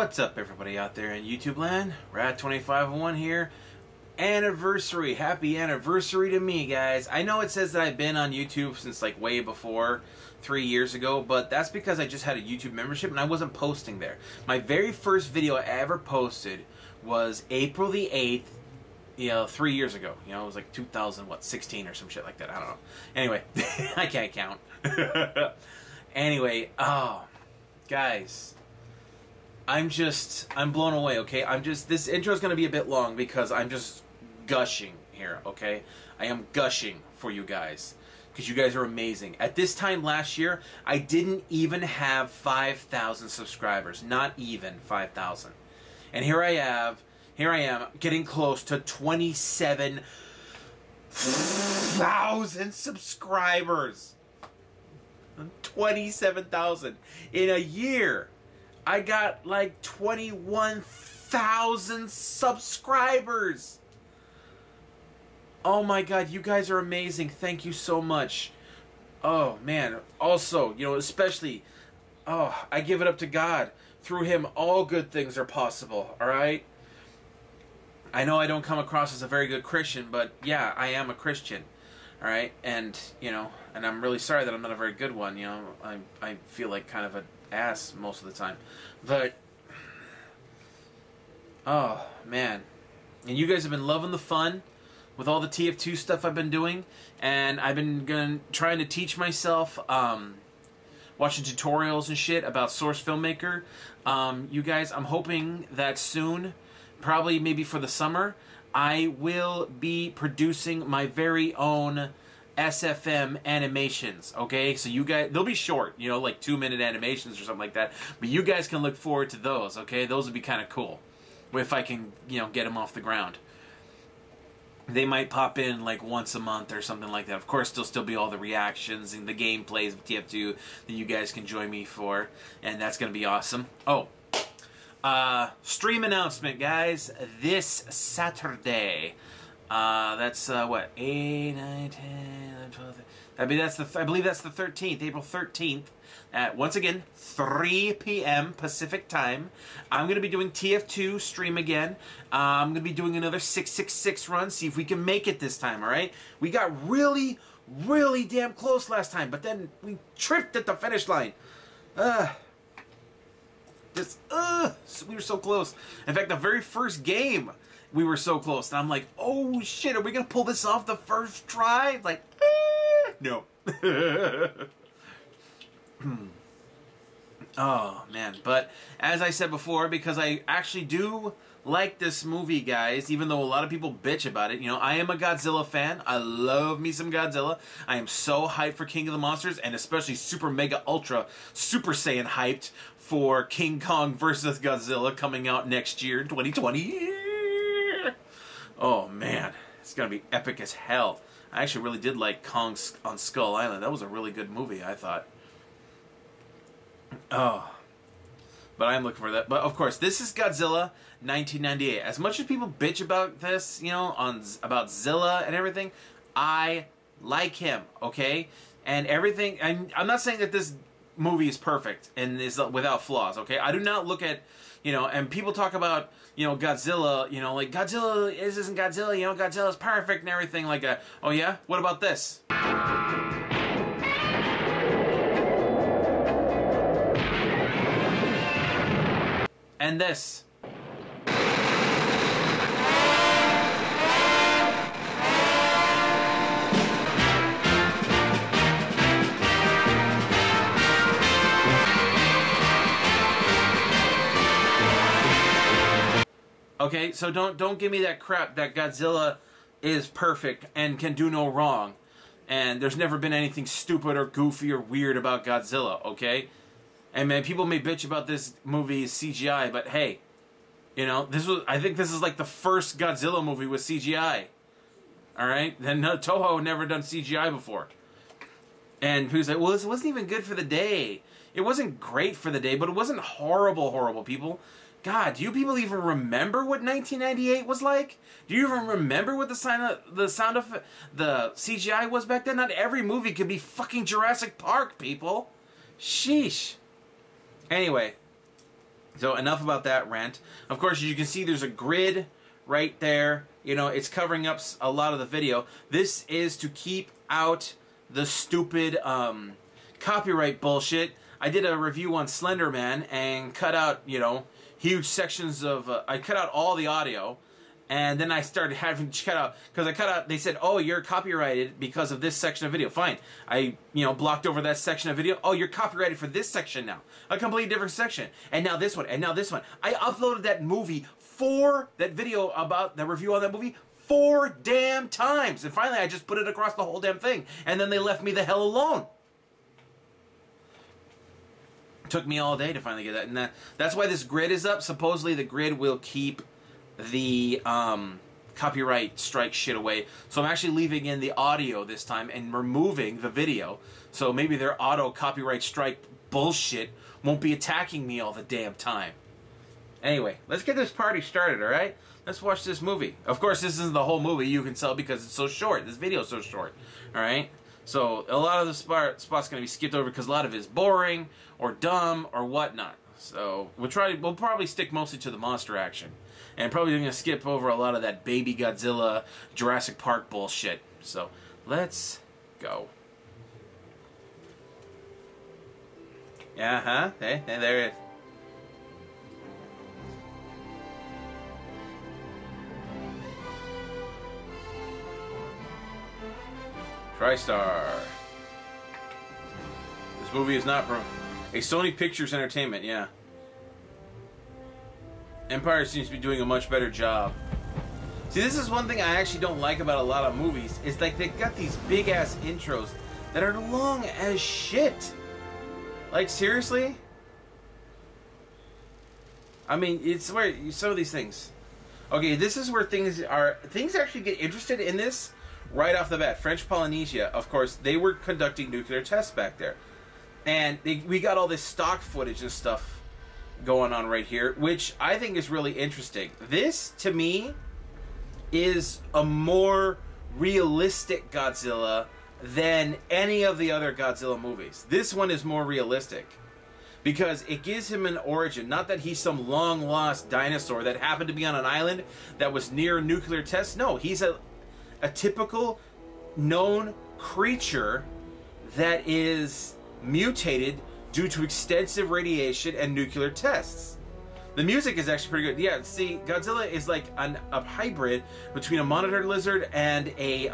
What's up, everybody out there in YouTube land? Rat2501 here. Anniversary. Happy anniversary to me, guys. I know it says that I've been on YouTube since like way before 3 years ago, but that's because I just had a YouTube membership and I wasn't posting there. My very first video I ever posted was April the 8th, 3 years ago. It was like 2016 or some shit like that. I don't know. Anyway, I can't count. Anyway, guys, I'm blown away, okay? This intro is going to be a bit long because I'm just gushing here, okay? I am gushing for you guys because you guys are amazing. At this time last year, I didn't even have 5,000 subscribers. Not even 5,000. And here I am getting close to 27,000 subscribers. 27,000 in a year. I got like 21,000 subscribers. Oh my god, you guys are amazing. Thank you so much. Oh man, also, especially, I give it up to God. Through him, all good things are possible, alright? I know I don't come across as a very good Christian, but yeah, I am a Christian. Alright, and, and I'm really sorry that I'm not a very good one, I feel like kind of an ass most of the time. But, oh, man. And you guys have been loving the fun with all the TF2 stuff I've been doing, and I've been trying to teach myself, watching tutorials and shit about Source Filmmaker. You guys, I'm hoping that soon, probably maybe for the summer, I will be producing my very own SFM animations, okay? So you guys, they'll be short, like 2-minute animations or something like that, but you guys can look forward to those, okay? Those would be kind of cool if I can, get them off the ground. They might pop in like once a month or something like that. Of course, there'll still be all the reactions and the gameplays of TF2 that you guys can join me for, and that's going to be awesome. Oh, stream announcement, guys. This Saturday. That's what, 8, 9, 10, 11, 12. I believe that's the 13th, April 13th. At once again 3 p.m. Pacific time. I'm gonna be doing TF2 stream again. I'm gonna be doing another 666 run. See if we can make it this time. All right. We got really damn close last time, but then we tripped at the finish line. We were so close. In fact, the very first game, we were so close. And I'm like, oh shit, are we gonna pull this off the first try? Like, no. Oh man, but as I said before, because I actually do like this movie, guys, even though a lot of people bitch about it, I am a Godzilla fan. I love me some Godzilla. I am so hyped for King of the Monsters, and especially super mega ultra super saiyan hyped for King Kong versus Godzilla coming out next year in 2020. Oh man, it's gonna be epic as hell. I actually really did like Kong on Skull Island. That was a really good movie, I thought. Oh, but I'm looking for that. But of course, this is Godzilla 1998. As much as people bitch about this, about Zilla and everything, I like him, okay? And everything, I'm not saying that this movie is perfect and is without flaws, okay? I do not look at, and people talk about, Godzilla, like Godzilla isn't Godzilla, Godzilla's perfect and everything like that. Oh yeah? What about this? And this. Okay, so don't give me that crap that Godzilla is perfect and can do no wrong. And there's never been anything stupid or goofy or weird about Godzilla, okay? And man, people may bitch about this movie's CGI, but hey, I think this is like the first Godzilla movie with CGI. Alright? Then Toho had never done CGI before. And who's like, well, this wasn't even good for the day. It wasn't great for the day, but it wasn't horrible, people. God, do you people even remember what 1998 was like? Do you even remember what the sound of the CGI was back then? Not every movie could be fucking Jurassic Park, people. Sheesh. Anyway, So enough about that rant. Of course, as you can see, there's a grid right there. You know, it's covering up a lot of the video. This is to keep out the stupid copyright bullshit. I did a review on Slender Man and cut out, you know, huge sections of... I cut out all the audio. And then I started having to cut out, because I cut out, they said, oh, you're copyrighted because of this section of video. Fine. I, you know, blocked over that section of video. Oh, you're copyrighted for this section now. A completely different section. And now this one, and now this one. I uploaded that movie that video about the review on that movie 4 damn times. And finally, I just put it across the whole damn thing. And then they left me the hell alone. It took me all day to finally get that. And that's why this grid is up. Supposedly, the grid will keep the copyright strike shit away. So I'm actually leaving in the audio this time and removing the video. So maybe their auto copyright strike bullshit won't be attacking me all the damn time. Anyway, let's get this party started, alright? Let's watch this movie. Of course, this isn't the whole movie, you can tell, because it's so short. This video is so short, alright? So a lot of the spot's going to be skipped over because a lot of it is boring or dumb or whatnot. So we'll probably stick mostly to the monster action. And probably going to skip over a lot of that baby Godzilla, Jurassic Park bullshit. So, let's go. Yeah, Hey, there it is. TriStar. This movie is not from a Sony Pictures Entertainment, yeah. Empire seems to be doing a much better job. See, this is one thing I actually don't like about a lot of movies, is like they got these big ass intros that are long as shit. Like, seriously? I mean, it's where some of these things. Okay, this is where things actually get interested in this right off the bat. French Polynesia, of course, they were conducting nuclear tests back there. And we got all this stock footage and stuff going on right here, which I think is really interesting. This, to me, is a more realistic Godzilla than any of the other Godzilla movies. This one is more realistic because it gives him an origin. Not that he's some long-lost dinosaur that happened to be on an island that was near nuclear tests. No, he's a typical known creature that is mutated due to extensive radiation and nuclear tests. The music is actually pretty good. Yeah, see, Godzilla is like a hybrid between a monitor lizard and a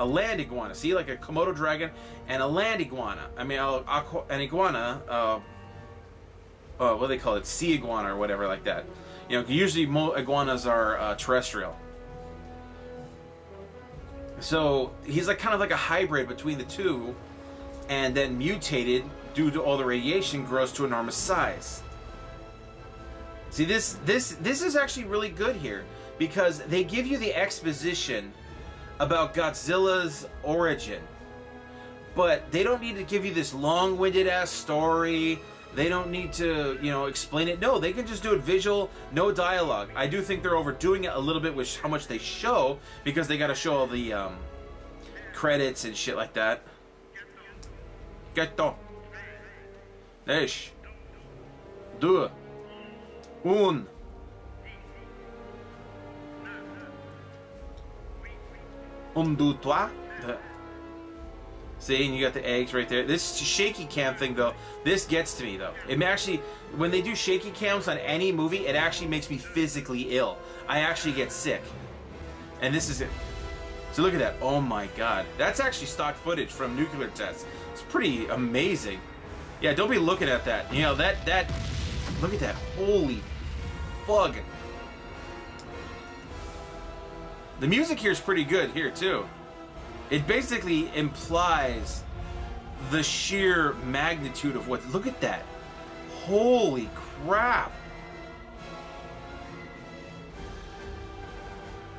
land iguana. See, like a Komodo dragon and a land iguana. I mean, an iguana, what do they call it? Sea iguana or whatever like that. You know, usually iguanas are terrestrial. So he's like kind of like a hybrid between the two, and then mutated due to all the radiation, grows to enormous size. See, this is actually really good here because they give you the exposition about Godzilla's origin, but they don't need to give you this long-winded ass story. They don't need to, you know, explain it. No, they can just do it visual, no dialogue. I do think they're overdoing it a little bit with how much they show because they got to show all the credits and shit like that. Getto. 10, 2, 1. Deux, trois. See, and you got the eggs right there. This shaky cam thing, though, this gets to me, though. It actually, when they do shaky cams on any movie, it actually makes me physically ill. I actually get sick. And this is it. So look at that. Oh my god. That's actually stock footage from nuclear tests. It's pretty amazing. Yeah, don't be looking at that. You know, that look at that. Holy fuck. The music here is pretty good here, too. It basically implies the sheer magnitude of what... Look at that. Holy crap.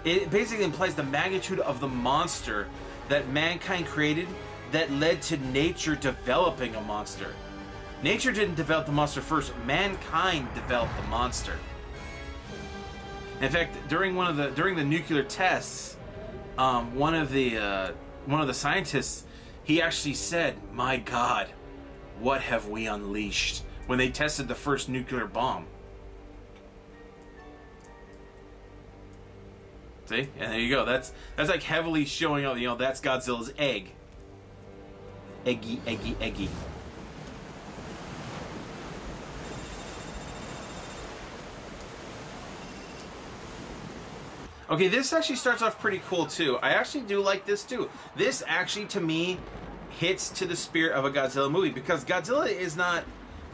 It basically implies the magnitude of the monster that mankind created that led to nature developing a monster. Nature didn't develop the monster first. Mankind developed the monster. In fact, during the nuclear tests, one of the scientists, he actually said, "My God, what have we unleashed?" when they tested the first nuclear bomb. See? And there you go. That's like heavily showing up, you know, that's Godzilla's egg. Eggy, eggy, eggy. Okay, this actually starts off pretty cool too. I actually do like this too. This actually, to me, hits to the spirit of a Godzilla movie, because Godzilla is not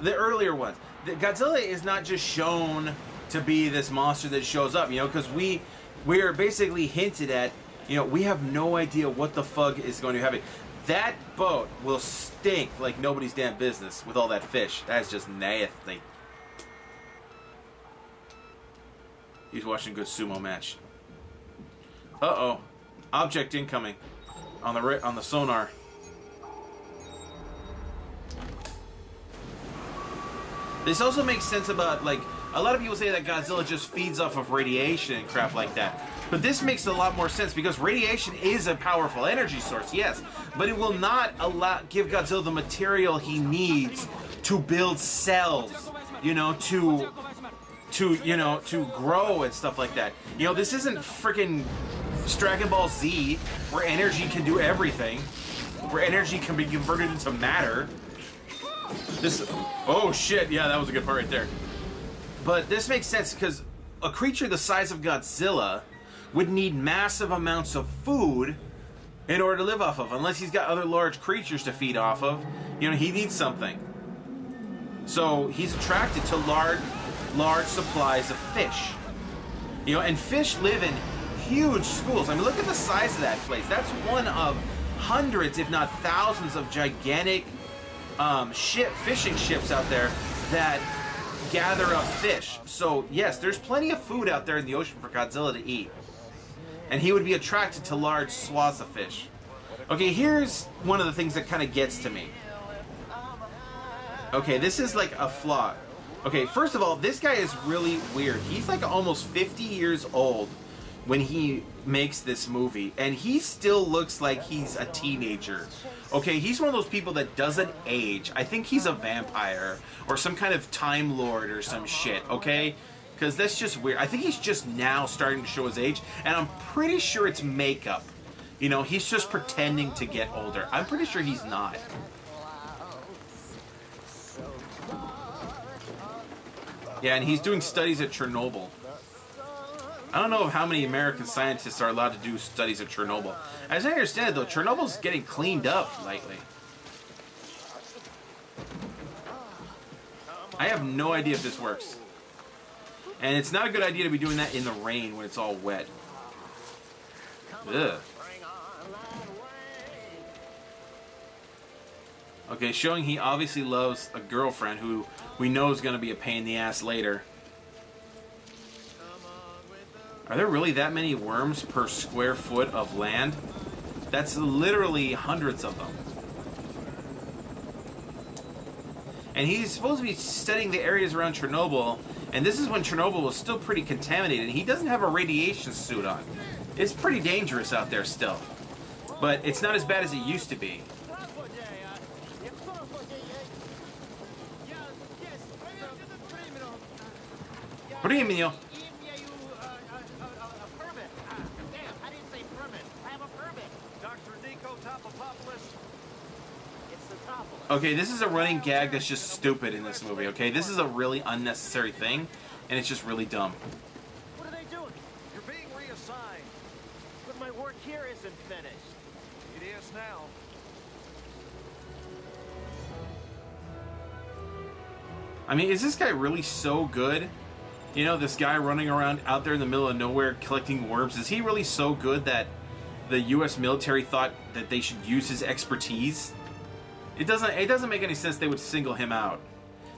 the earlier ones. Godzilla is not just shown to be this monster that shows up, you know, because we are basically hinted at, you know, we have no idea what the fuck is going to happen. That boat will stink like nobody's damn business with all that fish. That's just nasty. He's watching a good sumo match. Uh-oh. Object incoming on the sonar. This also makes sense about, like, a lot of people say that Godzilla just feeds off of radiation and crap like that. But this makes a lot more sense, because radiation is a powerful energy source, yes, but it will not give Godzilla the material he needs to build cells, you know, to grow and stuff like that. You know, this isn't freaking Dragon Ball Z, where energy can do everything, where energy can be converted into matter. Oh shit, yeah, that was a good part right there. But this makes sense, because a creature the size of Godzilla would need massive amounts of food in order to live off of. Unless he's got other large creatures to feed off of, you know, he needs something. So he's attracted to large supplies of fish. You know, and fish live in huge schools. I mean, look at the size of that place. That's one of hundreds, if not thousands, of gigantic fishing ships out there that gather up fish. So yes, there's plenty of food out there in the ocean for Godzilla to eat, and he would be attracted to large swaths of fish. Okay, here's one of the things that kind of gets to me. Okay, this is like a flaw. Okay, first of all, this guy is really weird. He's like almost 50 years old when he makes this movie, and he still looks like he's a teenager. Okay, he's one of those people that doesn't age. I think he's a vampire or some kind of time lord or some shit, okay? Because that's just weird. I think he's just now starting to show his age, and I'm pretty sure it's makeup. You know, he's just pretending to get older. I'm pretty sure he's not. Yeah, and he's doing studies at Chernobyl. I don't know how many American scientists are allowed to do studies at Chernobyl. As I understand it, though, Chernobyl's getting cleaned up lately. I have no idea if this works. And it's not a good idea to be doing that in the rain when it's all wet. Ugh. Okay, showing he obviously loves a girlfriend who we know is going to be a pain in the ass later. Are there really that many worms per square foot of land? That's literally hundreds of them. And he's supposed to be studying the areas around Chernobyl, and this is when Chernobyl was still pretty contaminated. He doesn't have a radiation suit on. It's pretty dangerous out there still. But it's not as bad as it used to be. Premio. Okay, this is a running gag that's just stupid in this movie, okay? This is a really unnecessary thing, and it's just really dumb. What are they doing? You're being reassigned. But my work here isn't finished. It is now. I mean, is this guy really so good? You know, this guy running around out there in the middle of nowhere collecting worms, is he really so good that the U.S. military thought that they should use his expertise? It doesn't make any sense they would single him out.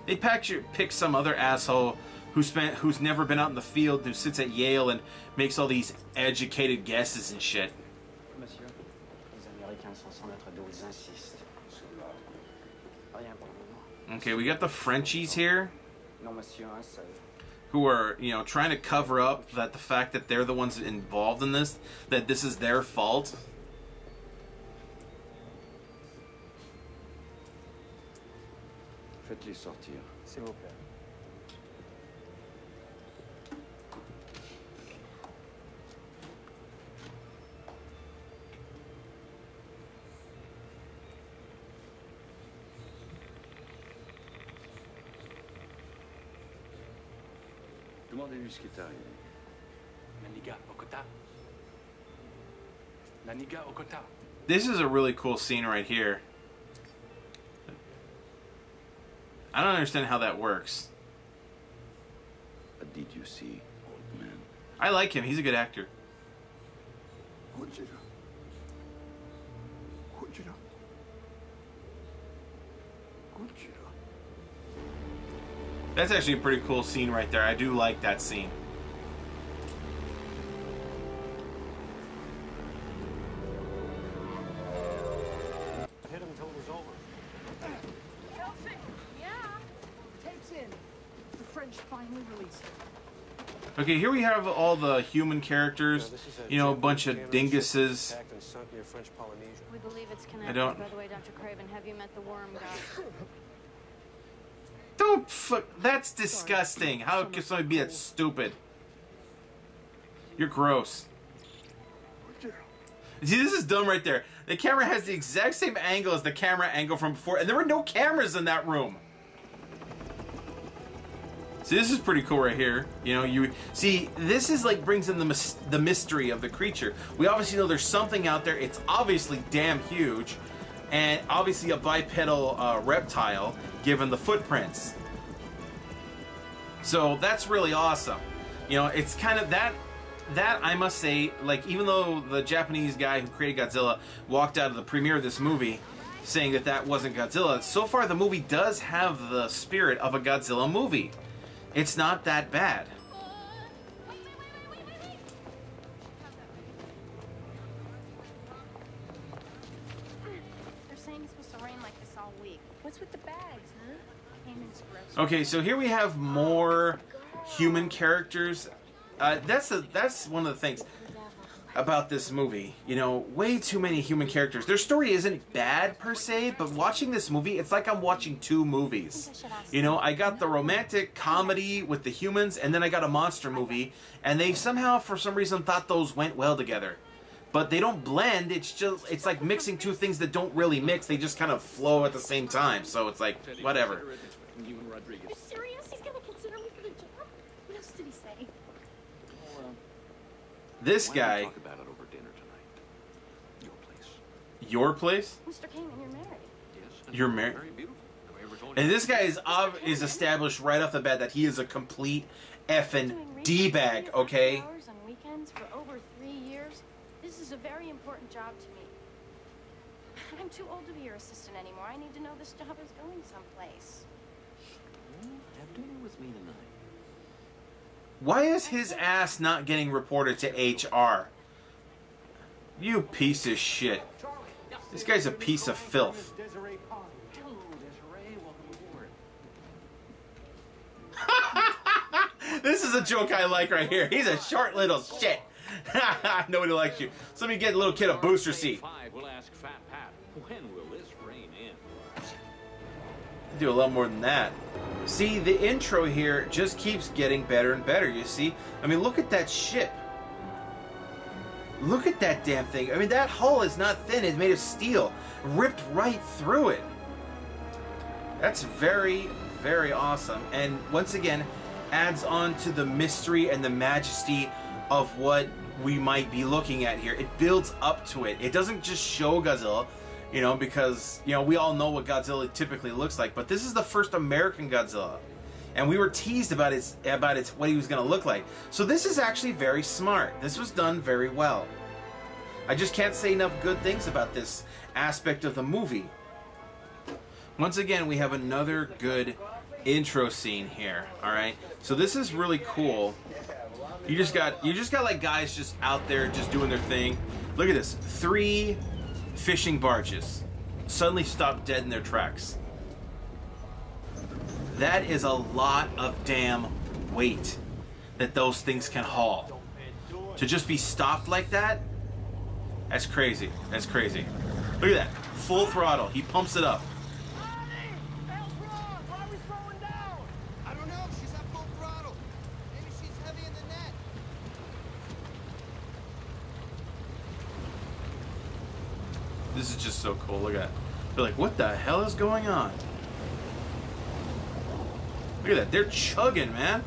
They pick some other asshole who's never been out in the field, who sits at Yale and makes all these educated guesses and shit. Monsieur, les Américains sont sans notre dos, ils insistent. Rien pour le moment. Okay, we got the Frenchies here, Non, monsieur, un seul. who are, you know, trying to cover up that the fact that they're the ones involved in this, that this is their fault. Faites-les sortir. S'il vous plaît. Demandez-lui ce qui est arrivé. Naniga Okota. Naniga Okota. This is a really cool scene right here. I don't understand how that works. What did you see, old man? I like him. He's a good actor. Godzilla. Godzilla. Godzilla. That's actually a pretty cool scene right there. I do like that scene. Hit him until it was over. Kelsey! Yeah? Tape's in. The French finally released it. Okay, here we have all the human characters. You know, a bunch of dinguses. We believe it's I connected. don't- By the way, Dr. Craven, have you met the worm god? Don't fuck. That's disgusting. How can somebody be that stupid? You're gross. See, this is dumb right there. The camera has the exact same angle as the camera angle from before, and there were no cameras in that room. See, this is pretty cool right here. You know, you see, this is like brings in the mystery of the creature. We obviously know there's something out there. It's obviously damn huge, and obviously a bipedal reptile, given the footprints. So that's really awesome. You know, it's kind of that I must say, like, even though the Japanese guy who created Godzilla walked out of the premiere of this movie saying that that wasn't Godzilla, so far the movie does have the spirit of a Godzilla movie. It's not that bad. They're saying it's supposed to rain like this all week. What's with the bags, huh? Payment's gross. Okay, so here we have more human characters. That's one of the things about this movie. You know, way too many human characters. Their story isn't bad per se, but watching this movie, it's like I'm watching two movies. You know, I got the romantic comedy with the humans, and then I got a monster movie, and they somehow, for some reason, thought those went well together. But they don't blend. It's like mixing two things that don't really mix. They just kind of flow at the same time. So it's like, whatever. Are you serious? He's gonna consider me for the job? What else did he say? This Why don't we guy, talk about it over dinner tonight? Your place. your place? Mr. Kamen, you're married. Yes. You're married? Very beautiful. Have I ever told you? And this guy is established right off the bat that he is a complete effing Doing D-bag, research okay? hours on weekends for over 3 years. This is a very important job to me. I'm too old to be your assistant anymore. I need to know this job is going someplace. Have dinner with me tonight. Why is his ass not getting reported to HR? You piece of shit. This guy's a piece of filth. Desiree Pond. Hello, Desiree. Welcome aboard. This is a joke I like right here. He's a short little shit. Nobody likes you. Somebody get a little kid a booster seat. We'll ask Fat Pat, when will this rain in? Do a lot more than that. See, the intro here just keeps getting better and better, you see? I mean, look at that ship. Look at that damn thing. I mean, that hull is not thin. It's made of steel. Ripped right through it. That's very, very awesome. And once again, adds on to the mystery and the majesty of what we might be looking at here. It builds up to it. It doesn't just show Godzilla, you know, because, you know, we all know what Godzilla typically looks like, but this is the first American Godzilla. And we were teased about what he was going to look like. So this is actually very smart. This was done very well. I just can't say enough good things about this aspect of the movie. Once again, we have another good intro scene here, all right? So this is really cool. You just got like guys just out there just doing their thing. Look at this. 3 fishing barges suddenly stop dead in their tracks. That is a lot of damn weight that those things can haul. To just be stopped like that, that's crazy. That's crazy. Look at that. Full throttle. He pumps it up. I don't know. She's at full throttle. Maybe she's heavy in the net. This is just so cool. Look at that. They're like, what the hell is going on? Look at that. They're chugging, man.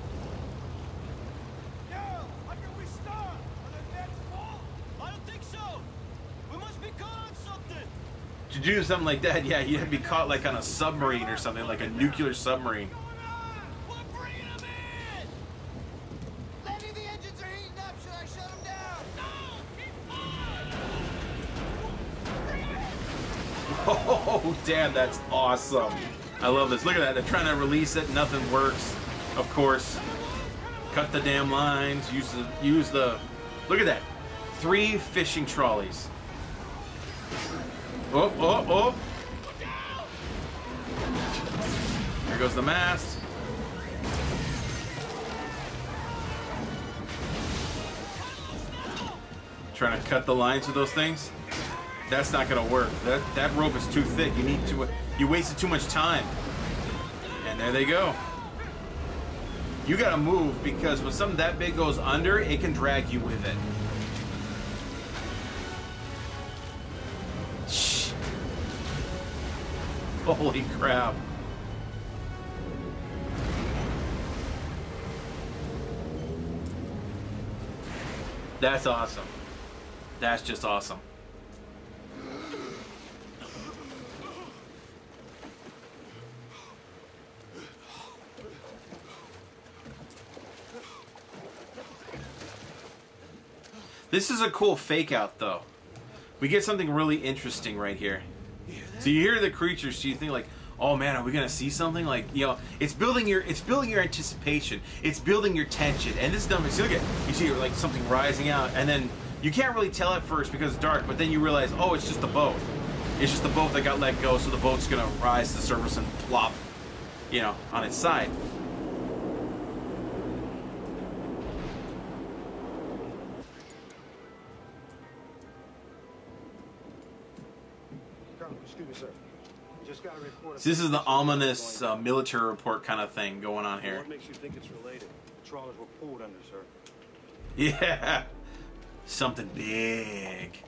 To do something like that, yeah, you'd have to be caught like on a submarine or something, like a nuclear submarine. We're bringing him in! Lenny, the engines are heating up. Should I shut them down? Oh, damn, that's awesome. I love this. Look at that. They're trying to release it. Nothing works. Of course. Cut the damn lines. Use the. Look at that. 3 fishing trolleys. Oh, oh, oh. There goes the mast. Trying to cut the lines with those things. That's not gonna work. That rope is too thick. You wasted too much time. And there they go. You gotta move because when something that big goes under, it can drag you with it. Shh. Holy crap. That's awesome. That's just awesome. This is a cool fake out though. We get something really interesting right here. So you hear the creatures, so you think like, oh man, are we gonna see something? Like, you know, it's building your anticipation, it's building your tension. And this dumb, see, look at, you see like something rising out, and then you can't really tell at first because it's dark, but then you realize, oh, it's just the boat. It's just the boat that got let go, so the boat's gonna rise to the surface and plop, you know, on its side. Excuse me, sir. Just got a report. So this is the ominous military report kind of thing going on here. What makes you think it's related? The trawlers were pulled under, sir. Yeah, something big.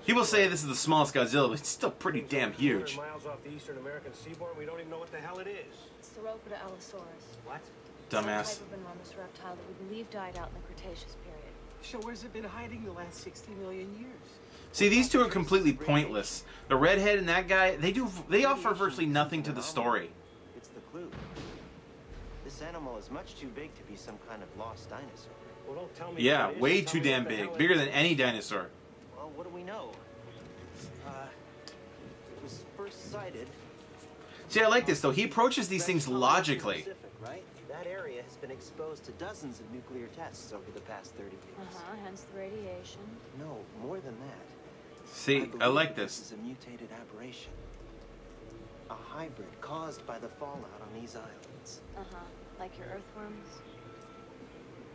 People say this is the smallest Godzilla, but it's still pretty damn huge. Miles off the eastern American seaboard, we don't even know what the hell it is. It's the Rhoda Allosaurus. What? Dumbass. Some type of enormous reptile that we believe died out in the Cretaceous period. So where's it been hiding the last 60 million years? See, these two are completely pointless. The redhead and that guy, they offer virtually nothing to the story. It's the clue. This animal is much too big to be some kind of lost dinosaur. Well, don't tell me. Yeah, what it is, way tell too me damn what the hell big. it Bigger is. than any dinosaur. Well, what do we know? It was first sighted. See, I like this, though. He approaches these things logically. Pacific, right? That area has been exposed to dozens of nuclear tests over the past 30 years. Hence the radiation. No, more than that. See, I like this. This is a mutated aberration. A hybrid caused by the fallout on these islands. Like your earthworms?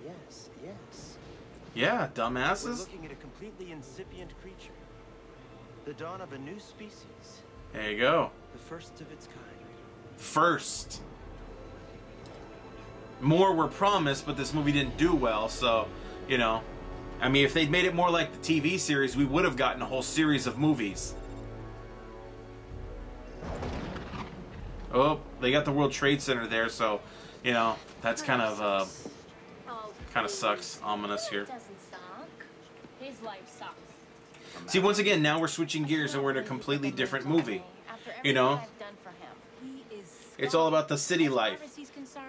Yes, yes. Yeah, We're dumbasses. looking at a completely incipient creature. The dawn of a new species. There you go. The first of its kind. First. More were promised, but this movie didn't do well, so, you know. I mean, if they'd made it more like the TV series, we would have gotten a whole series of movies. Oh, they got the World Trade Center there, so, you know, that's kind of sucks. Ominous here. Doesn't suck. His life sucks. See, once again, now we're switching gears and we're in a completely different movie. You know? It's all about the city life.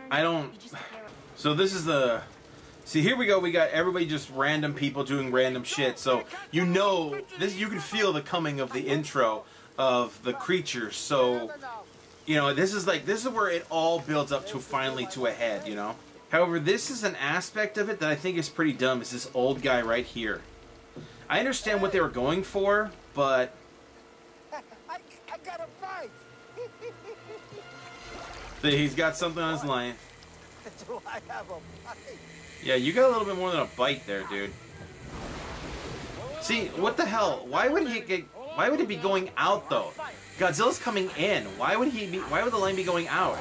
I don't... So this is the... See, here we go. We got everybody just random people doing random shit. So, you know, this, you can feel the coming of the intro of the creatures. So, you know, this is where it all builds up to finally to a head, you know? However, this is an aspect of it that I think is pretty dumb, is this old guy right here. I understand what they were going for, but... I gotta fight! He's got something on his line. Do I have a fight? Yeah, you got a little bit more than a bite there, dude. See, what the hell? Why would it be going out though? Godzilla's coming in. Why would the line be going out?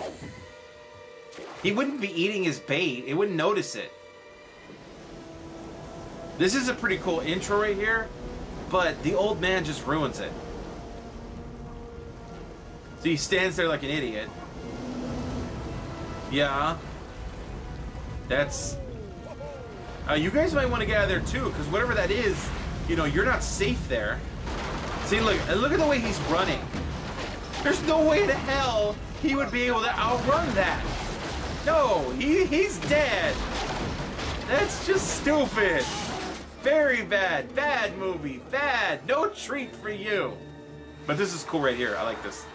He wouldn't be eating his bait. It wouldn't notice it. This is a pretty cool intro right here, but the old man just ruins it. So he stands there like an idiot. Yeah. That's... you guys might want to get out of there too, because whatever that is, you know, you're not safe there. See, look at the way he's running. There's no way in hell he would be able to outrun that. No, he's dead. That's just stupid. Very bad. Bad movie. Bad. No treat for you. But this is cool right here. I like this.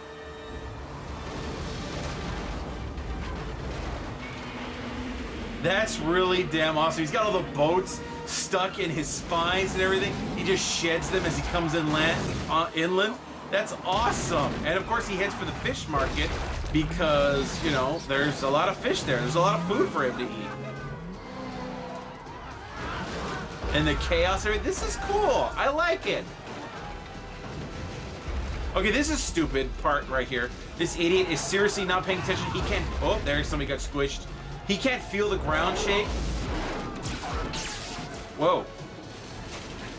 That's really damn awesome. He's got all the boats stuck in his spines and everything. He just sheds them as he comes inland. That's awesome. And of course he heads for the fish market because, you know, there's a lot of fish there. There's a lot of food for him to eat. And the chaos, this is cool. I like it. Okay, this is stupid part right here. This idiot is seriously not paying attention. He can't, oh, there, somebody got squished. He can't feel the ground shake. Whoa.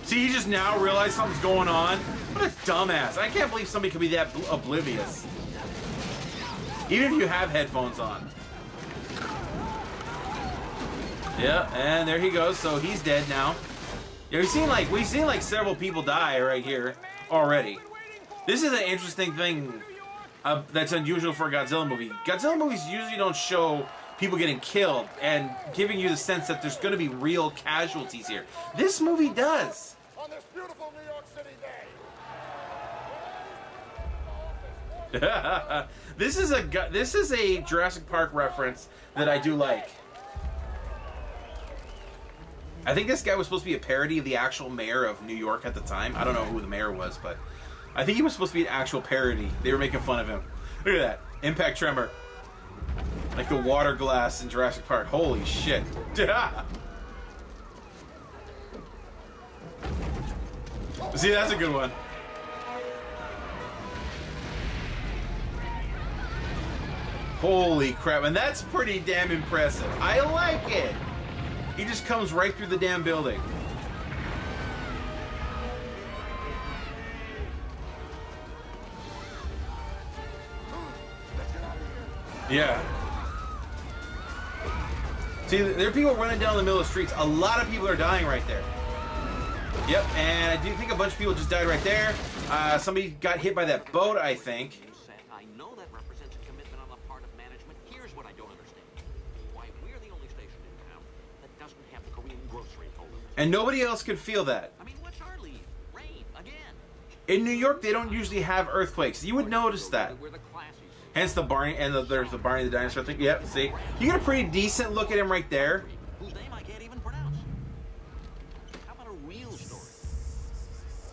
See, he just now realized something's going on. What a dumbass. I can't believe somebody could be that oblivious. Even if you have headphones on. Yeah, and there he goes. So he's dead now. Yeah, we've seen like several people die right here already. This is an interesting thing that's unusual for a Godzilla movie. Godzilla movies usually don't show people getting killed and giving you the sense that there's going to be real casualties here. This movie does. On this beautiful New York City day. This is a Jurassic Park reference that I do like. I think this guy was supposed to be a parody of the actual mayor of New York at the time. I don't know who the mayor was, but I think he was supposed to be an actual parody. They were making fun of him. Look at that. Impact tremor. Like the water glass in Jurassic Park. Holy shit. See, that's a good one. Holy crap. And that's pretty damn impressive. I like it. He just comes right through the damn building. Yeah. See, there are people running down the middle of the streets. A lot of people are dying right there. Yep, and I do think a bunch of people just died right there. Somebody got hit by that boat, I think. I know that represents a commitment on the part of management. Here's what I don't understand. Why we're the only station in town that doesn't have the Korean grocery folder. And nobody else could feel that. I mean, what's our lead? Rain, again. In New York, they don't usually have earthquakes. You would notice that. We're the classy. Hence the Barney, and there's the Barney the dinosaur thing. Yep, see? You get a pretty decent look at him right there. Whose name I can't even pronounce. How about a real story?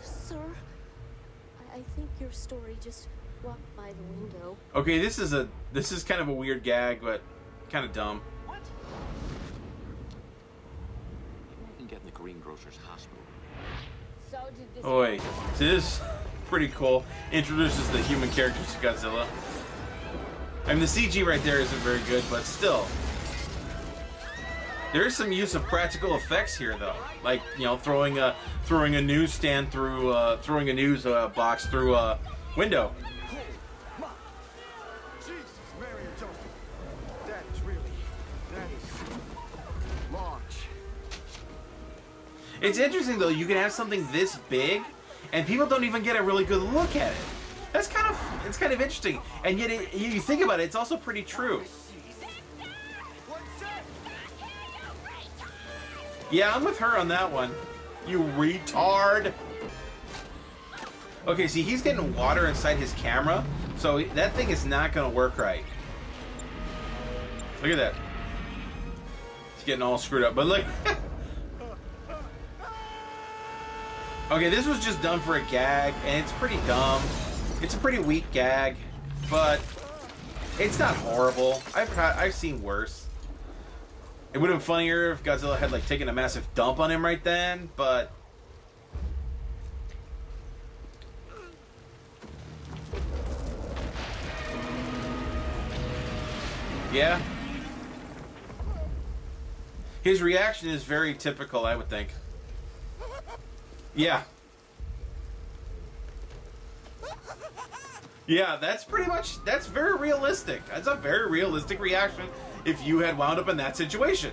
Sir, I think your story just walked by the window. Okay, this is kind of a weird gag, but kind of dumb. What? Maybe I can get in the greengrocer's hospital. So did this. Oh wait, so this is pretty cool. Introduces the human characters to Godzilla. I mean, the CG right there isn't very good, but still. There is some use of practical effects here, though. Like, you know, throwing a newsstand through, throwing a news box through a window. Jesus, Mary and Joseph. That is large. It's interesting, though. You can have something this big, and people don't even get a really good look at it. That's it's kind of interesting. And yet, you think about it, it's also pretty true. Yeah, I'm with her on that one. You retard. Okay, see, he's getting water inside his camera, so that thing is not going to work right. Look at that. He's getting all screwed up, but look. Okay, this was just done for a gag, and it's pretty dumb. It's a pretty weak gag, but it's not horrible. I've seen worse. It would have been funnier if Godzilla had like taken a massive dump on him right then, but yeah. His reaction is very typical, I would think. Yeah. Yeah, that's very realistic. That's a very realistic reaction if you had wound up in that situation.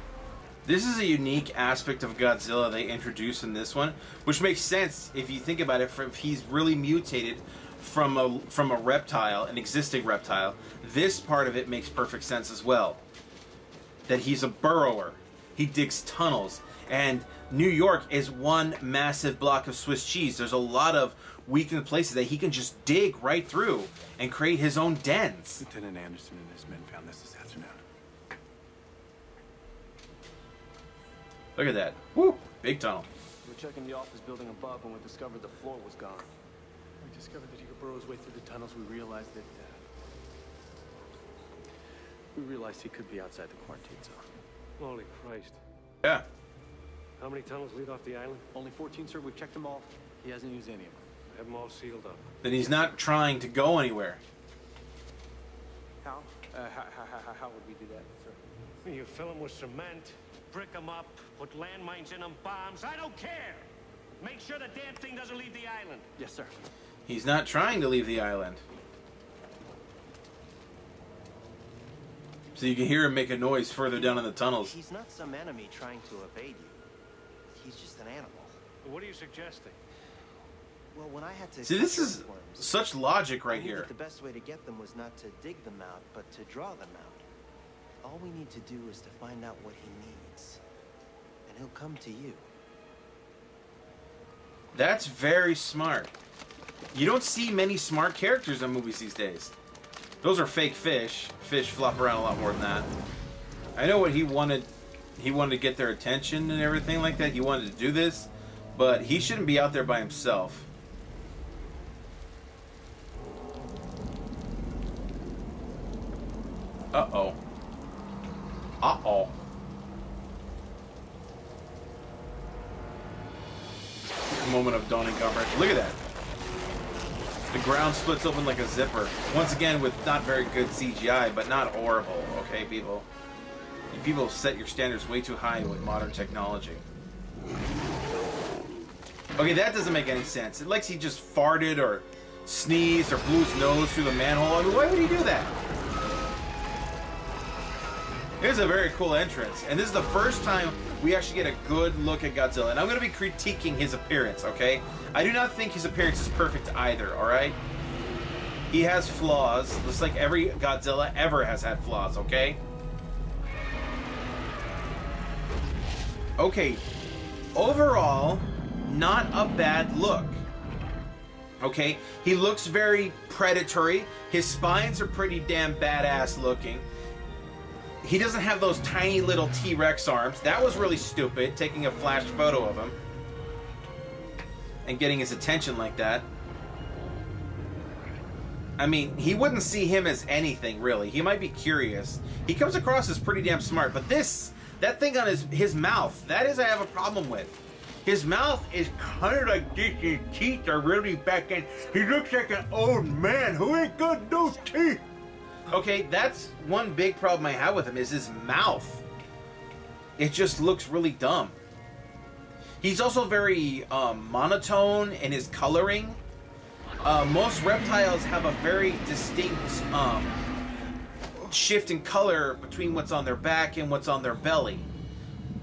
This is a unique aspect of Godzilla they introduced in this one, which makes sense if you think about it. If he's really mutated from a reptile, an existing reptile, this part of it makes perfect sense as well. That he's a burrower. He digs tunnels. And New York is one massive block of Swiss cheese. There's a lot of weakened places that he can just dig right through and create his own dens. Lieutenant Anderson and his men found this afternoon. Look at that. Woo! Big tunnel. We were checking the office building above when we discovered the floor was gone. We discovered that he could burrow his way through the tunnels. We realized that he could be outside the quarantine zone. Holy Christ. Yeah. How many tunnels lead off the island? Only 14, sir. We've checked them all. He hasn't used any of them. I have them all sealed up. Then he's not trying to go anywhere. How? How would we do that, sir? You fill them with cement, brick them up, put landmines in them, bombs. I don't care. Make sure the damn thing doesn't leave the island. Yes, sir. He's not trying to leave the island. So you can hear him make a noise further down in the tunnels. He's not some enemy trying to evade you. He's just an animal. What are you suggesting? Well, when I had to See, this catch is earthworms, such logic I right knew here. that the best way to get them was not to dig them out, but to draw them out. All we need to do is to find out what he needs, and he'll come to you. That's very smart. You don't see many smart characters in movies these days. Those are fake fish. Fish flop around a lot more than that. I know what he wanted. He wanted to get their attention and everything like that. He wanted to do this, but he shouldn't be out there by himself. Uh-oh. Uh-oh. Moment of dawning comprehension. Look at that. The ground splits open like a zipper. Once again, with not very good CGI, but not horrible, okay, people? You people set your standards way too high with modern technology. Okay, that doesn't make any sense. It likes he just farted or sneezed or blew his nose through the manhole. I mean, why would he do that? It's a very cool entrance, and this is the first time we actually get a good look at Godzilla. And I'm going to be critiquing his appearance, okay? I do not think his appearance is perfect either, alright? He has flaws, just like every Godzilla ever has had flaws, okay? Okay, overall, not a bad look. Okay, he looks very predatory. His spines are pretty damn badass looking. He doesn't have those tiny little T-Rex arms. That was really stupid, taking a flash photo of him and getting his attention like that. I mean, he wouldn't see him as anything, really. He might be curious. He comes across as pretty damn smart, but that thing on his mouth, that is I have a problem with. His mouth is kind of like this. His teeth are really back in. He looks like an old man who ain't got no teeth. Okay, that's one big problem I have with him is his mouth. It just looks really dumb. He's also very monotone in his coloring. Most reptiles have a very distinct shift in color between what's on their back and what's on their belly.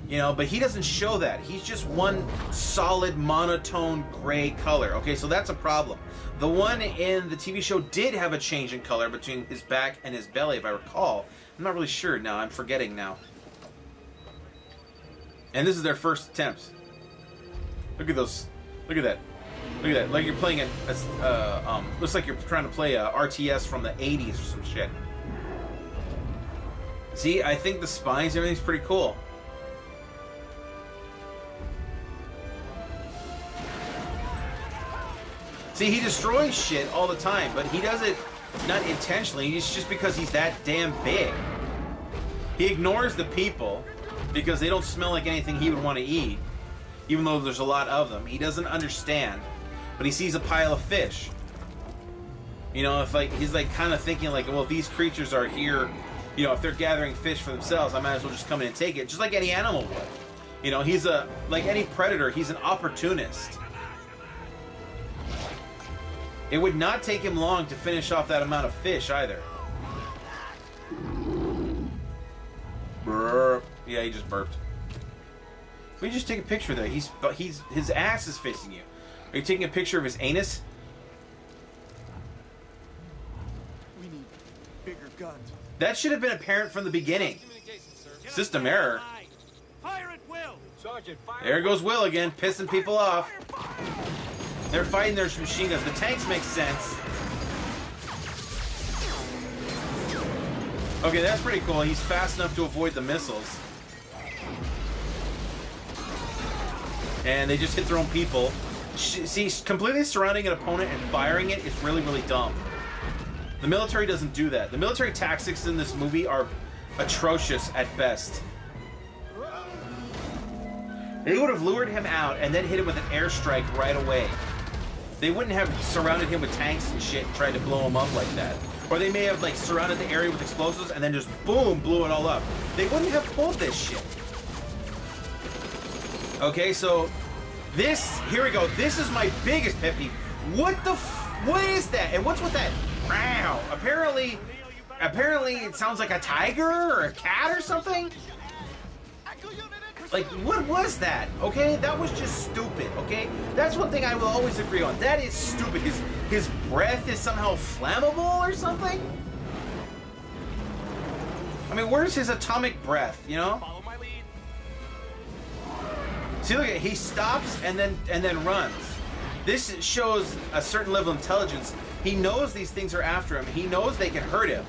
You know, but he doesn't show that. He's just one solid monotone gray color. Okay, so that's a problem. The one in the TV show did have a change in color between his back and his belly, if I recall. I'm not really sure now. I'm forgetting now. And this is their first attempt. Look at those. Look at that. Look at that. Like you're playing looks like you're trying to play a RTS from the 80s or some shit. See, I think the spines, everything's pretty cool. See, he destroys shit all the time, but he does it not intentionally. It's just because he's that damn big. He ignores the people because they don't smell like anything he would want to eat, even though there's a lot of them. He doesn't understand, but he sees a pile of fish. You know, if like he's like kind of thinking like, well, if these creatures are here, you know, if they're gathering fish for themselves, I might as well just come in and take it, just like any animal would. You know, he's like any predator, he's an opportunist. It would not take him long to finish off that amount of fish either. Burp. Yeah, he just burped. We just take a picture there. His ass is facing you. Are you taking a picture of his anus? We need bigger guns. That should have been apparent from the beginning. System error. Fire at will. Sergeant, fire. There goes Will again, pissing people off. They're fighting their machine guns. The tanks make sense. Okay, that's pretty cool. He's fast enough to avoid the missiles. And they just hit their own people. See, completely surrounding an opponent and firing it is really, really dumb. The military doesn't do that. The military tactics in this movie are atrocious at best. They would have lured him out and then hit him with an airstrike right away. They wouldn't have surrounded him with tanks and shit and tried to blow him up like that. Or they may have like surrounded the area with explosives and then just boom, blew it all up. They wouldn't have pulled this shit. Okay, so this, here we go. This is my biggest pet peeve. What is that? And what's with that? Wow. Apparently it sounds like a tiger or a cat or something. Like, what was that? Okay, that was just stupid. Okay, that's one thing I will always agree on. That is stupid. His breath is somehow flammable or something. I mean, where's his atomic breath? You know. Follow my lead. See, look at he stops and then runs. This shows a certain level of intelligence. He knows these things are after him. He knows they can hurt him.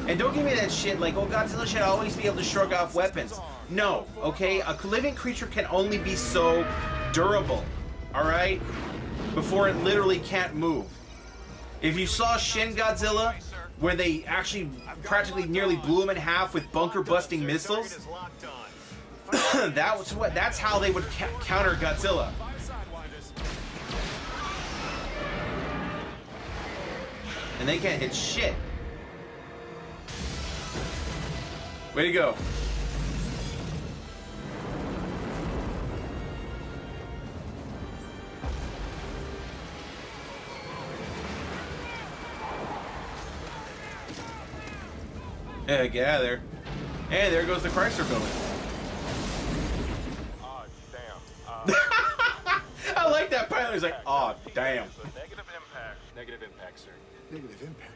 And don't give me that shit like, oh, Godzilla should always be able to shrug off weapons. No, okay? A living creature can only be so durable, alright? Before it literally can't move. If you saw Shin Godzilla, where they actually practically nearly blew him in half with bunker-busting missiles, that's how they would counter Godzilla. And they can't hit shit. Way to go. Yeah, get out of there. And there goes the Chrysler building. Oh, damn. I like that pilot. He's like, oh, damn. Negative impact. Negative impact, sir. Negative impact?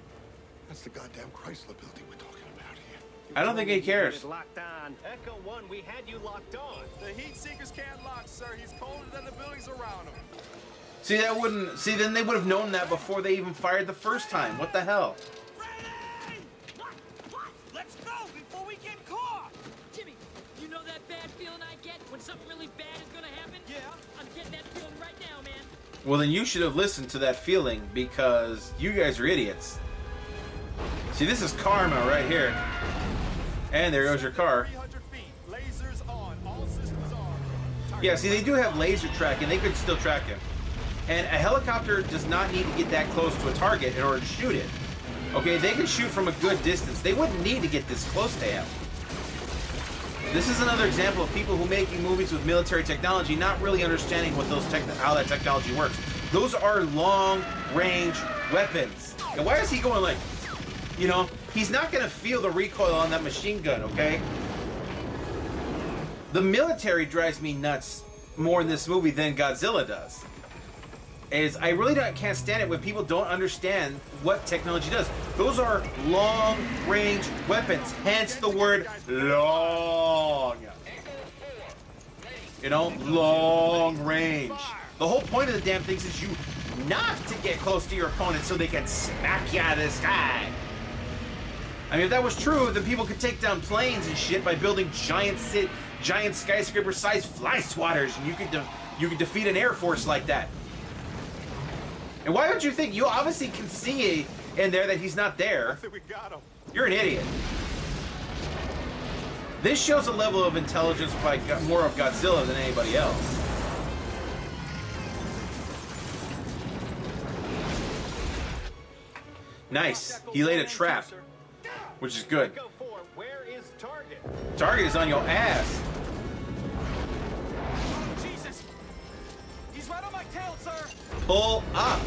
That's the goddamn Chrysler building we're talking about here. I don't think he cares. It's locked on. Echo 1, we had you locked on. The heat seekers can't lock, sir. He's colder than the buildings around him. See, then they would have known that before they even fired the first time. What the hell? Let's go before we get caught! Jimmy, you know that bad feeling I get when something really bad is gonna happen? Yeah. I'm getting that feeling right now, man. Well, then you should have listened to that feeling because you guys are idiots. See, this is karma right here. And there goes your car. 300 feet. Lasers on. All systems on. Yeah, see, they do have laser tracking. They could still track him. And a helicopter does not need to get that close to a target in order to shoot it. Okay, they can shoot from a good distance. They wouldn't need to get this close to him. This is another example of people who making movies with military technology not really understanding what how that technology works. Those are long-range weapons. And why is he going like, you know, he's not going to feel the recoil on that machine gun, okay? The military drives me nuts more in this movie than Godzilla does. I really can't stand it when people don't understand what technology does. Those are long-range weapons, hence the word long. You know, long range. The whole point of the damn things is you not to get close to your opponent so they can smack you out of the sky. I mean, if that was true, then people could take down planes and shit by building giant skyscraper-sized fly swatters, and you could defeat an air force like that. And why don't you think? You obviously can see in there that he's not there. I think we got him. You're an idiot. This shows a level of intelligence by more of Godzilla than anybody else. Nice. He laid a trap, which is good. Where is target? Target is on your ass. Jesus! He's right on my tail, sir! Pull up.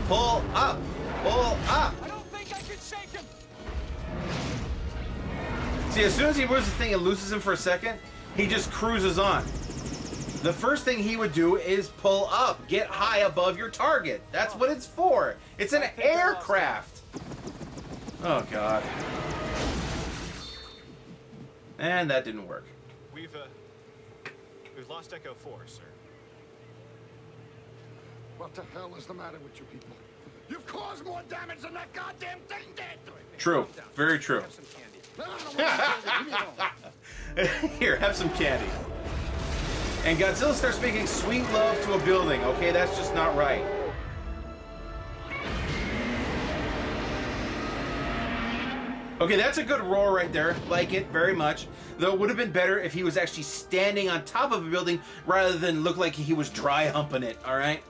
Pull up. Pull up. I don't think I can shake him! See, as soon as he moves the thing and loses him for a second, he just cruises on. the first thing he would do is pull up, get high above your target. That's what it's for. It's an aircraft. Oh God. And that didn't work. We've lost Echo 4, sir. What the hell is the matter with you people? You've caused more damage than that goddamn thing did! True. Very true. Here, have some candy. And Godzilla starts making sweet love to a building. Okay, that's just not right. Okay, that's a good roar right there. Like it very much. Though it would have been better if he was actually standing on top of a building rather than look like he was dry humping it, alright?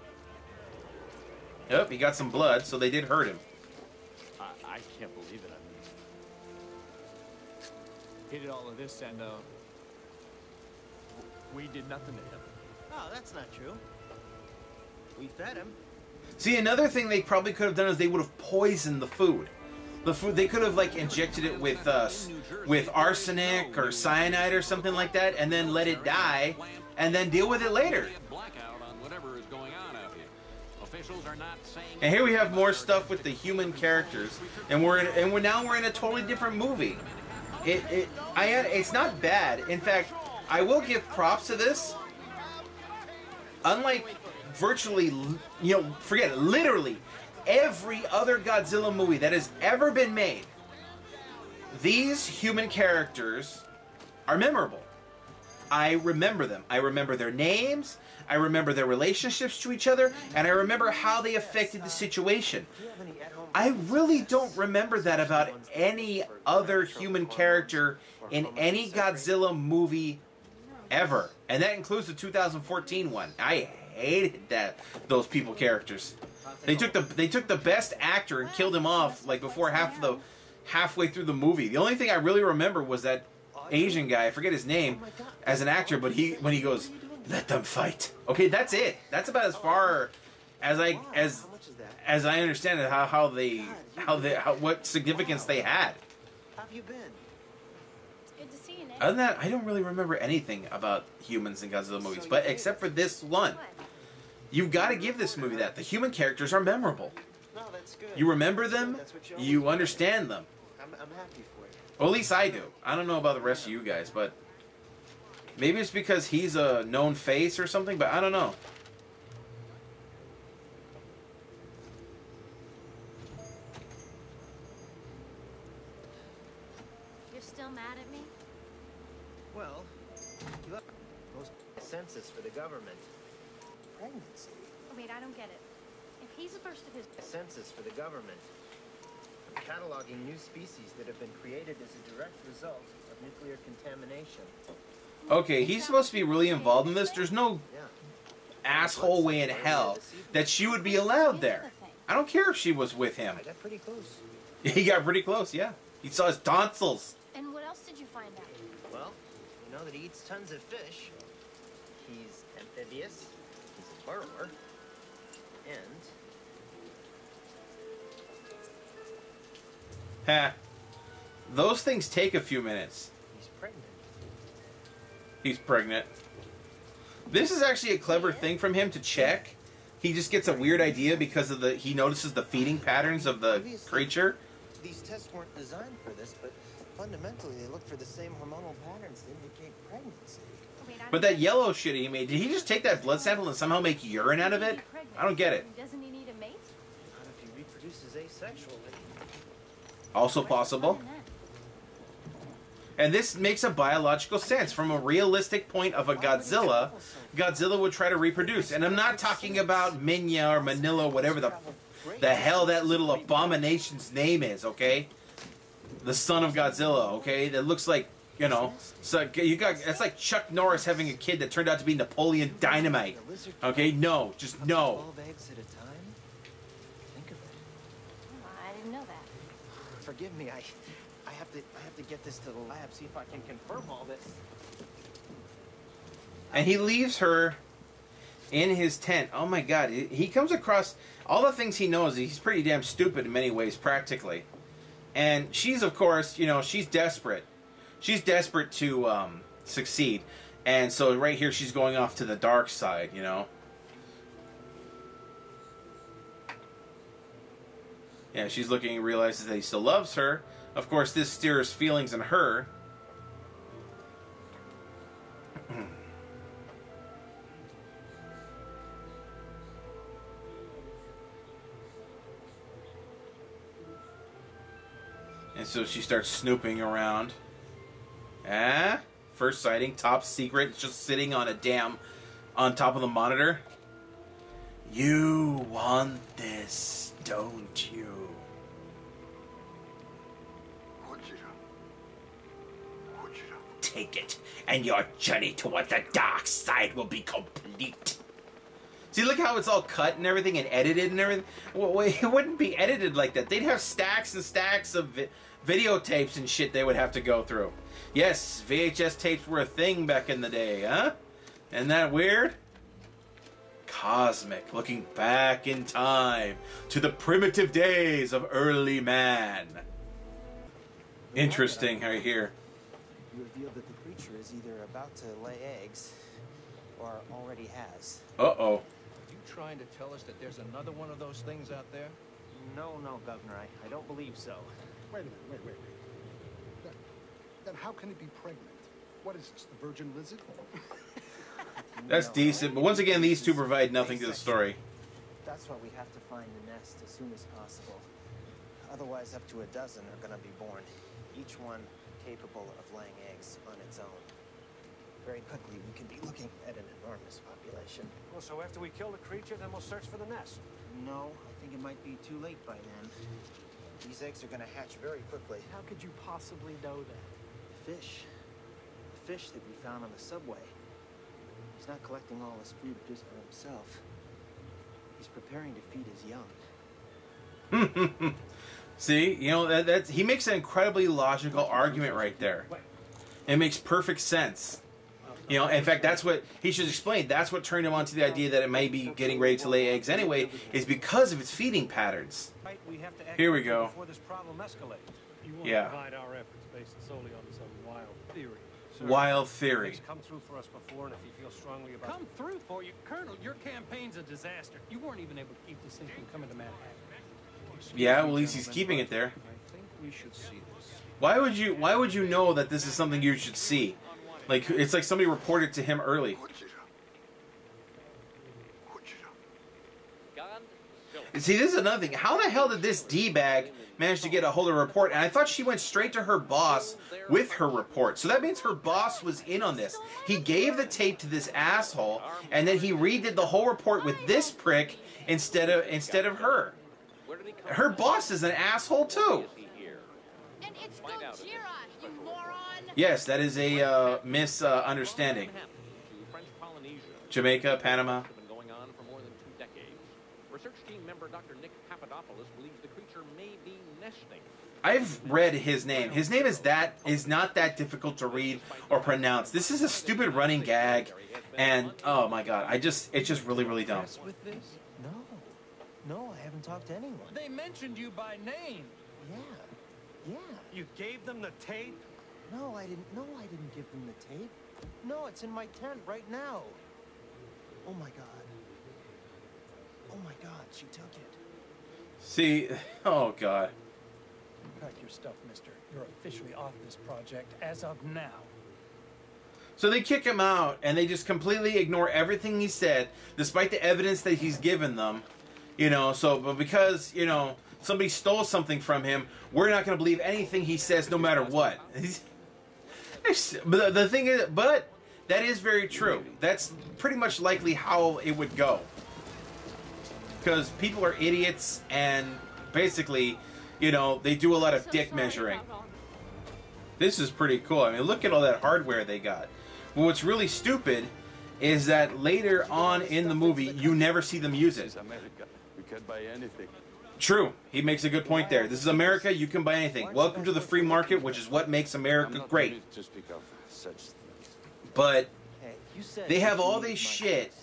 Yep, he got some blood, so they did hurt him. I can't believe it. I mean, he did all of this and, we did nothing to him. Oh, that's not true. We fed him. See, another thing they probably could have done is they would have poisoned the food. The food, they could have like injected it with arsenic or cyanide or something like that, and then let it die, and then deal with it later. And here we have more stuff with the human characters, and we're now in a totally different movie. It's not bad. In fact, I will give props to this. Unlike virtually, forget it, literally every other Godzilla movie that has ever been made, these human characters are memorable. I remember them. I remember their names. I remember their relationships to each other, and I remember how they affected the situation. I really don't remember that about any other human character in any Godzilla movie ever. And that includes the 2014 one. I hated those people characters. They took the best actor and killed him off like before halfway through the movie. The only thing I really remember was that Asian guy, I forget his name, as an actor, but when he goes, "Let them fight." Okay, that's it. That's about as far as I understand it. What significance they had. How have you been? It's good to see you, Nick. Other than that, I don't really remember anything about humans in Godzilla movies, but except for this one. You've got to give this movie that. The human characters are memorable. No, that's good. You remember them, you understand them. I'm happy for you. Well, at least I do. I don't know about the rest of you guys, but maybe it's because he's a known face or something, but I don't know. You're still mad at me? Well, you have most census for the government. Pregnancy. Wait, I don't get it. If he's the first of his... Census for the government. Cataloging new species that have been created as a direct result of nuclear contamination. Okay, he's supposed to be really involved in this. There's no asshole way in hell that she would be allowed there. I don't care if she was with him. I got pretty close. He got pretty close, yeah. He saw his tonsils. And what else did you find out? Well, you know that he eats tons of fish. He's amphibious. He's a burrower. And... Ha. Those things take a few minutes. he's pregnant. He's pregnant. This is actually a clever thing from him to check. He just gets a weird idea because of he notices the feeding patterns of the creature. These tests weren't designed for this, but fundamentally they look for the same hormonal patterns that indicate pregnancy. But that yellow shit he made, did he just take that blood sample and somehow make urine out of it? I don't get it. Doesn't he need a mate? Not if he reproduces asexually. Also possible. And this makes a biological sense. From a realistic point of a Godzilla, Godzilla would try to reproduce. And I'm not talking about Minya or Manila, whatever the hell that little abomination's name is, okay? The son of Godzilla, okay? That looks like, you know, so it's like Chuck Norris having a kid that turned out to be Napoleon Dynamite. Okay? No, just no. 12 eggs at a time? Think of it. Oh, I didn't know that. Forgive me, I have to get this to the lab, see if I can confirm all this. And he leaves her in his tent. Oh my god, he comes across all the things he knows. He's pretty damn stupid in many ways, practically. And she's, of course, you know, she's desperate. She's desperate to succeed. And so right here, she's going off to the dark side, you know. Yeah, she's looking and realizes that he still loves her. Of course, this stirs feelings in her. And so she starts snooping around. Ah, first sighting, top secret, just sitting on on top of the monitor. You want this, don't you? Take it, and your journey toward the dark side will be complete. See, look how it's all cut and everything and edited and everything. Well, it wouldn't be edited like that. They'd have stacks and stacks of videotapes and shit they would have to go through. Yes, VHS tapes were a thing back in the day, huh? Isn't that weird? Cosmic, looking back in time to the primitive days of early man. Interesting, right here. You revealed that the creature is either about to lay eggs or already has. Uh-oh. Are you trying to tell us that there's another one of those things out there? No, Governor, I don't believe so. Wait a minute, wait. Then how can it be pregnant? What is this, the virgin lizard? That's decent, but once again, these two provide nothing to the story. That's why we have to find the nest as soon as possible. Otherwise, up to a dozen are going to be born, each one capable of laying eggs on its own. Very quickly, we could be looking at an enormous population. Well, so after we kill the creature, then we'll search for the nest. No, I think it might be too late by then. These eggs are going to hatch very quickly. How could you possibly know that? The fish that we found on the subway. He's not collecting all his food just for himself. He's preparing to feed his young. See, you know, that's he makes an incredibly logical argument right there. It makes perfect sense. You know, in fact, that's what he should explain. That's what turned him on to the idea that it may be getting ready to lay eggs anyway, is because of its feeding patterns. Here we go. Before this problem escalates. You want Yeah. to divide our efforts based solely on some wild theory. Sir, Wild theory. He's come through for us before, and if he feels strongly about Come through for you. Colonel, your campaign's a disaster. You weren't even able to keep this thing from coming to Manhattan. Yeah, well, at least he's keeping it there. I think we should see this. Why would you know that this is something you should see? Like, it's like somebody reported to him early. See, this is another thing. How the hell did this D-bag manage to get a hold of a report? And I thought she went straight to her boss with her report. So that means her boss was in on this. He gave the tape to this asshole, and then he redid the whole report with this prick instead of her. Her boss is an asshole too. And it's Godzilla, you moron! Yes, that is a misunderstanding. Jamaica, Panama. Going on for more than 2 decades. Research team member Dr. Nick Papadopoulos believes the creature may be nesting. I've read his name. His name is not that difficult to read or pronounce. This is a stupid running gag, and oh my god, it's just really, really dumb. With this? No, I haven't talked to anyone. They mentioned you by name. Yeah. You gave them the tape? No, I didn't give them the tape. No, it's in my tent right now. Oh my god, she took it. See, oh god. Pack your stuff, mister. You're officially off this project as of now. So they kick him out, and they just completely ignore everything he said, despite the evidence that he's given them. You know, but because, you know, somebody stole something from him, we're not going to believe anything he says no matter what. But the thing is, but that is very true. That's pretty much likely how it would go. Because people are idiots, and basically, you know, they do a lot of dick measuring. This is pretty cool. I mean, look at all that hardware they got. But what's really stupid is that later on in the movie, you never see them use it. We can buy anything. True. He makes a good point there. This is America. You can buy anything. Welcome to the free market, which is what makes America great. But they have all this shit,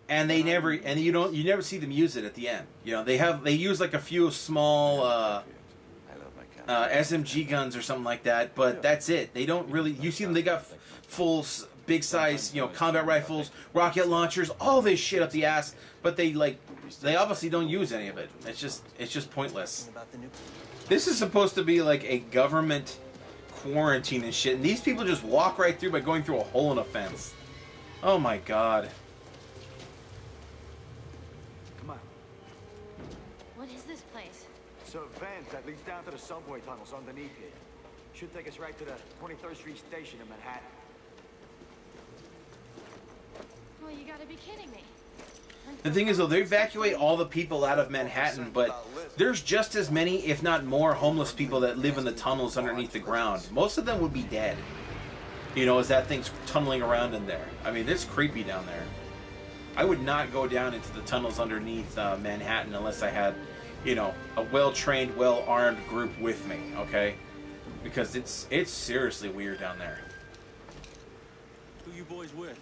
and you never see them use it at the end. You know, they use like a few small SMG guns or something like that, but that's it. They don't really. You see them. They got full big size, you know, combat rifles, rocket launchers, all this shit up the ass, but they obviously don't use any of it. It's just pointless. This is supposed to be like a government quarantine and shit, and these people just walk right through by going through a hole in a fence. Oh my god. Come on. What is this place? It's a vent that leads down to the subway tunnels underneath here. Should take us right to the 23rd Street station in Manhattan. Well, you gotta be kidding me. The thing is, though, they evacuate all the people out of Manhattan, but there's just as many, if not more, homeless people that live in the tunnels underneath the ground. Most of them would be dead. You know, as that thing's tunneling around in there. I mean, it's creepy down there. I would not go down into the tunnels underneath Manhattan unless I had, you know, a well-trained, well-armed group with me, okay? Because it's seriously weird down there. Who you boys with?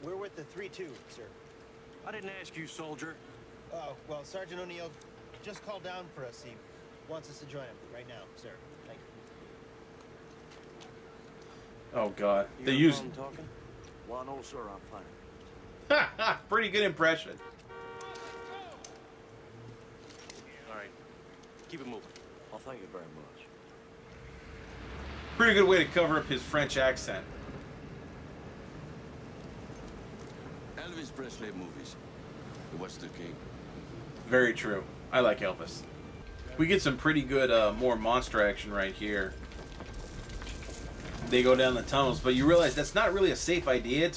We're with the 3-2, sir. I didn't ask you, soldier. Oh, well, Sergeant O'Neill just called down for us. He wants us to join him right now, sir. Thank you. Oh, God. They You use... talking? Well, no, sir, I'm fine. Ha ha! Pretty good impression. All right. Keep it moving. Well, thank you very much. Pretty good way to cover up his French accent. Elvis Presley movies. What's the king? Very true. I like Elvis. We get some pretty good, more monster action right here. They go down the tunnels, but you realize that's not really a safe idea,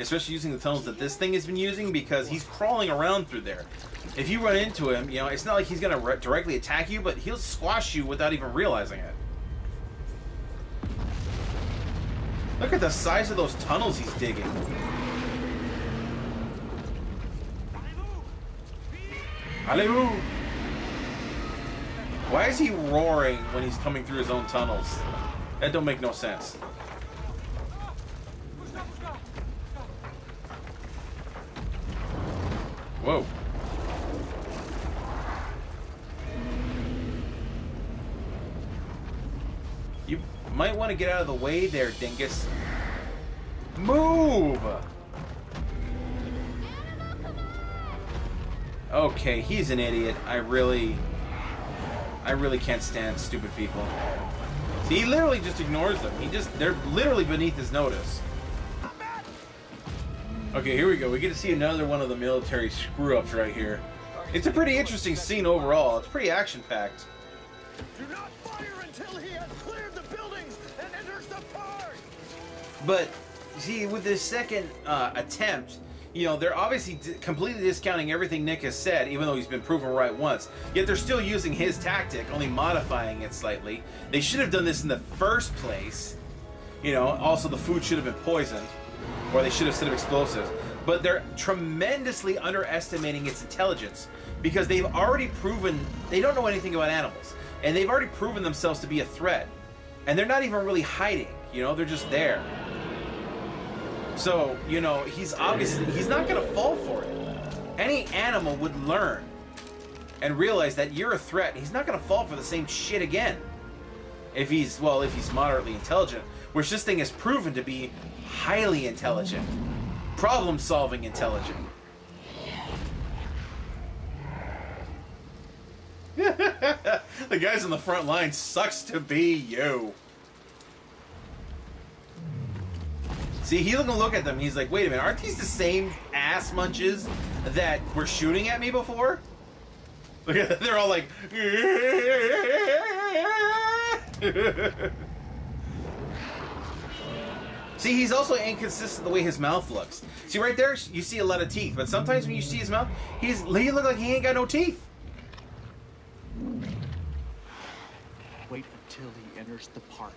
especially using the tunnels that this thing has been using, because he's crawling around through there. If you run into him, you know, it's not like he's going to directly attack you, but he'll squash you without even realizing it. Look at the size of those tunnels he's digging. Allez-vous! Why is he roaring when he's coming through his own tunnels? That don't make no sense. Whoa. You might want to get out of the way there, dingus. Move! Okay, he's an idiot. I really can't stand stupid people. See, he literally just ignores them. They're literally beneath his notice. Okay, here we go. We get to see another one of the military screw-ups right here. It's a pretty interesting scene overall. It's pretty action-packed. Do not fire until he has cleared the buildings and enters the park! But, see, with this second attempt, you know, they're obviously completely discounting everything Nick has said, even though he's been proven right once. Yet they're still using his tactic, only modifying it slightly. They should have done this in the first place. You know, also the food should have been poisoned. Or they should have set up explosives. But they're tremendously underestimating its intelligence. Because they've already proven they don't know anything about animals. And they've already proven themselves to be a threat. And they're not even really hiding. You know, they're just there. So, you know, he's not going to fall for it. Any animal would learn and realize that you're a threat. He's not going to fall for the same shit again. If he's moderately intelligent. Which this thing is proven to be highly intelligent. Problem-solving intelligent. The guys on the front line, sucks to be you. See, he's gonna look at them. He's like, wait a minute, aren't these the same ass munches that were shooting at me before? Look at, they're all like, see, he's also inconsistent the way his mouth looks. See, right there, you see a lot of teeth, but sometimes when you see his mouth, he look like he ain't got no teeth. Wait until he enters the park.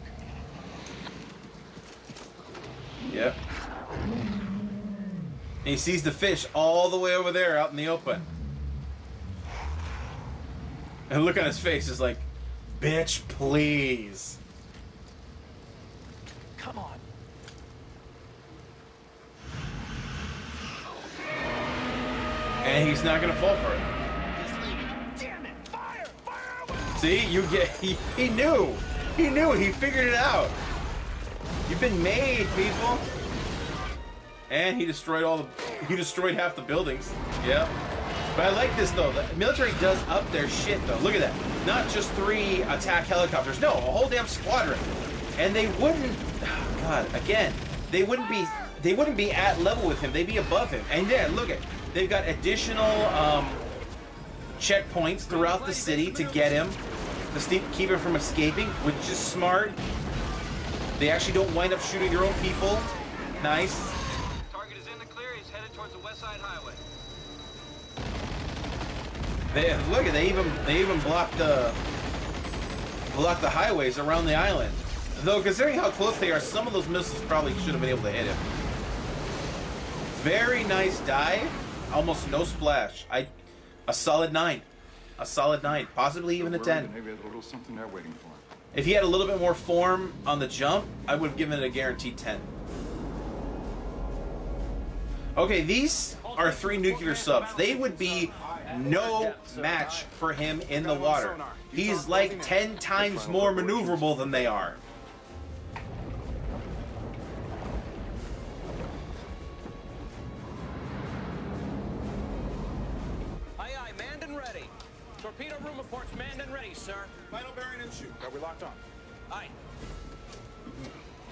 Yep. And he sees the fish all the way over there out in the open. And the look on his face is like, bitch, please. Come on. And he's not gonna fall for it. Damn it! Fire! Fire away! See, he knew. He knew. He figured it out. You've been made, people. And he destroyed half the buildings. Yep. But I like this though. The military does up their shit though. Look at that. Not just 3 attack helicopters. No, a whole damn squadron. And they wouldn't. Oh God. Again, they wouldn't be at level with him. They'd be above him. And yeah, look at. They've got additional checkpoints throughout the city to get him, to keep him from escaping, which is smart. They actually don't wind up shooting their own people. Nice. Target is in the clear. He's headed towards the West Side Highway. Look at they even blocked the highways around the island. Though considering how close they are, some of those missiles probably should have been able to hit him. Very nice dive. Almost no splash. A solid 9. A solid 9. Possibly even a 10. Maybe a little something they're waiting for. If he had a little bit more form on the jump, I would have given it a guaranteed 10. Okay, these are 3 nuclear subs. They would be no match for him in the water. He's like 10 times more maneuverable than they are. Aye, aye, manned and ready. Torpedo room reports manned and ready, sir. Final bearing and shoot. Are we locked on? Aye.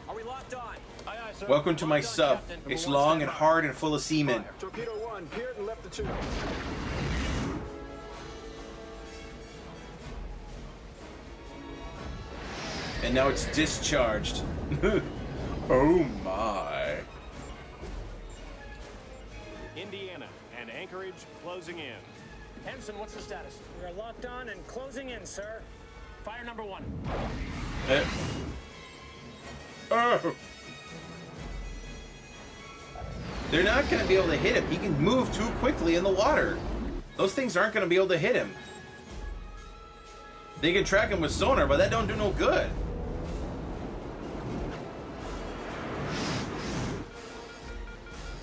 Are we locked on? Aye, aye, sir. Welcome to my sub. It's long and hard and full of semen. Torpedo 1, geared and left the tube. And now it's discharged. Oh my. Indiana and Anchorage closing in. Henson, what's the status? We are locked on and closing in, sir. Fire number 1. Oh. They're not going to be able to hit him. He can move too quickly in the water. Those things aren't going to be able to hit him. They can track him with sonar, but that don't do no good.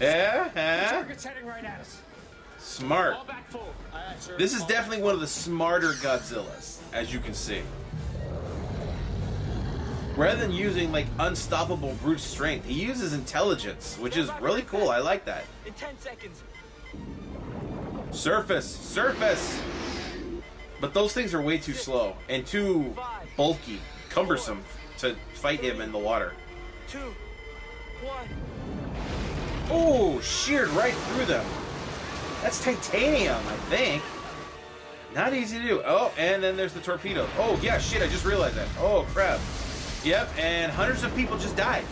Yeah, Target's heading right at us. Smart. All back full. Aye, aye, sir. This is definitely one of the smarter Godzillas, as you can see. Rather than using like unstoppable brute strength, he uses intelligence, which is really cool. I like that. In 10 seconds. Surface. But those things are way too slow and too bulky, cumbersome to fight him in the water. 2, 1. Oh, sheared right through them. That's titanium, I think. Not easy to do. Oh, and then there's the torpedo. Oh, yeah, shit, I just realized that. Oh, crap. Yep, and hundreds of people just died.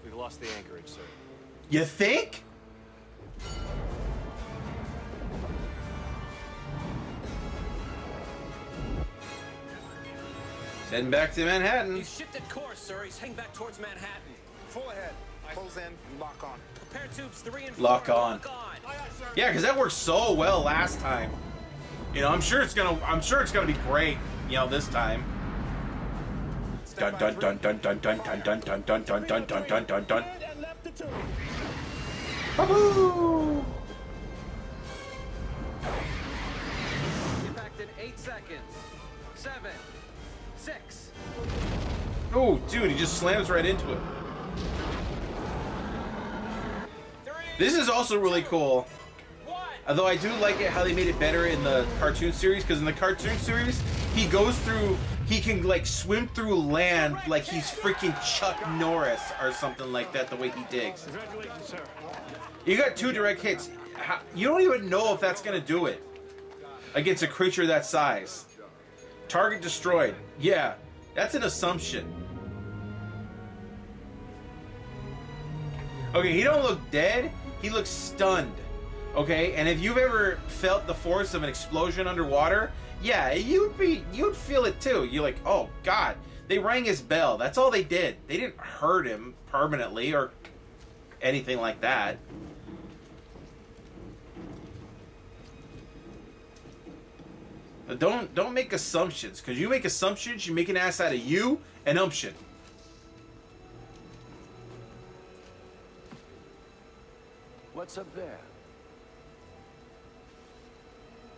We've lost the anchorage, sir. You think? Heading back to Manhattan. He's shifted course, sir. He's heading back towards Manhattan. Full ahead. Close in and lock on. Prepare tubes 3 and 4. Lock on. Lock on. Aye, aye, sir. Yeah, because that worked so well last time. You know, I'm sure it's gonna be great. You know, this time. Dun dun dun dun dun dun dun dun dun dun dun dun dun dun dun dun. Woohoo! Impact in 8 seconds. 7, 6. Oh, dude, he just slams right into it. This is also really cool. Although I do like it how they made it better in the cartoon series, because in the cartoon series, he can like swim through land like he's freaking Chuck Norris or something like that, the way he digs. Congratulations, sir. You got 2 direct hits. You don't even know if that's going to do it against a creature that size. Target destroyed. Yeah, that's an assumption. Okay, he don't look dead. He looks stunned. Okay, and if you've ever felt the force of an explosion underwater, yeah, you'd feel it too. You're like, oh God, they rang his bell. That's all they did. They didn't hurt him permanently or anything like that. But don't make assumptions, because you make assumptions, you make an ass out of you and umption. What's up there?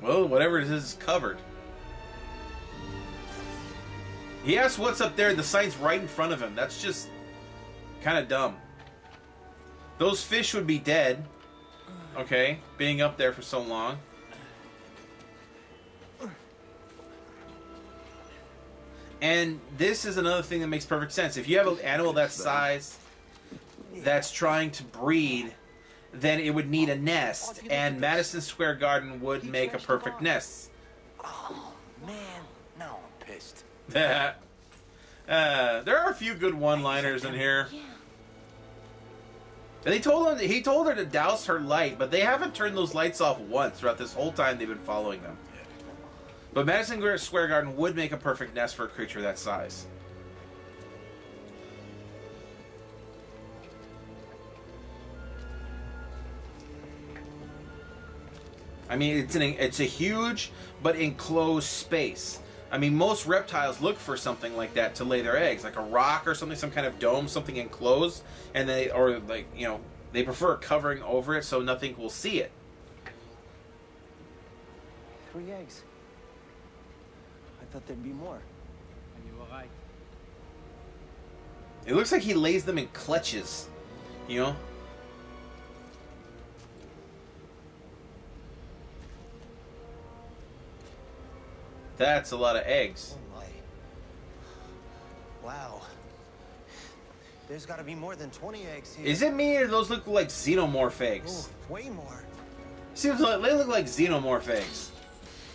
Well, whatever it is covered. He asks what's up there, and the sign's right in front of him. That's just kind of dumb. Those fish would be dead, okay, being up there for so long. And this is another thing that makes perfect sense. If you have an animal that size that's trying to breed, then it would need a nest, and Madison Square Garden would make a perfect nest. Oh, man. Now I'm pissed. There are a few good one-liners in here. And he told her to douse her light, but they haven't turned those lights off once throughout this whole time they've been following them. But Madison Square Garden would make a perfect nest for a creature that size. I mean, it's a huge but enclosed space. I mean, most reptiles look for something like that to lay their eggs, like a rock or something, some kind of dome, something enclosed, and they prefer covering over it so nothing will see it. 3 eggs. I thought there'd be more. And you were right. It looks like he lays them in clutches, you know? That's a lot of eggs. Oh my. Wow. There's got to be more than 20 eggs here. Is it me, or those look like xenomorph eggs? Oh, way more. Seems like they look like xenomorph eggs.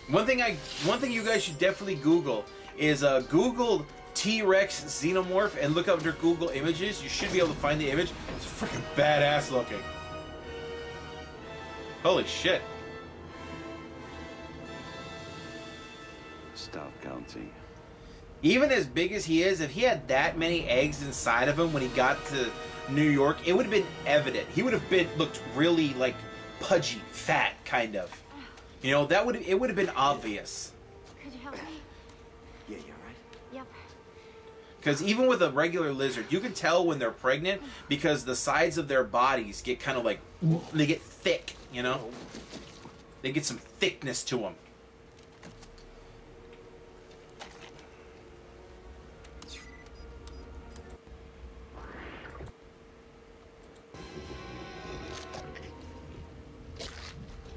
One thing you guys should definitely Google is Google T-Rex xenomorph and look up under Google Images. You should be able to find the image. It's freaking badass looking. Holy shit. Stop counting. Even as big as he is, if he had that many eggs inside of him when he got to New York, it would have been evident. He would have looked really like pudgy, fat, kind of. You know, it would have been obvious. Could you help me? Yeah, you alright? Yep. Because even with a regular lizard, you can tell when they're pregnant because the sides of their bodies get kind of like, they get thick, you know? They get some thickness to them.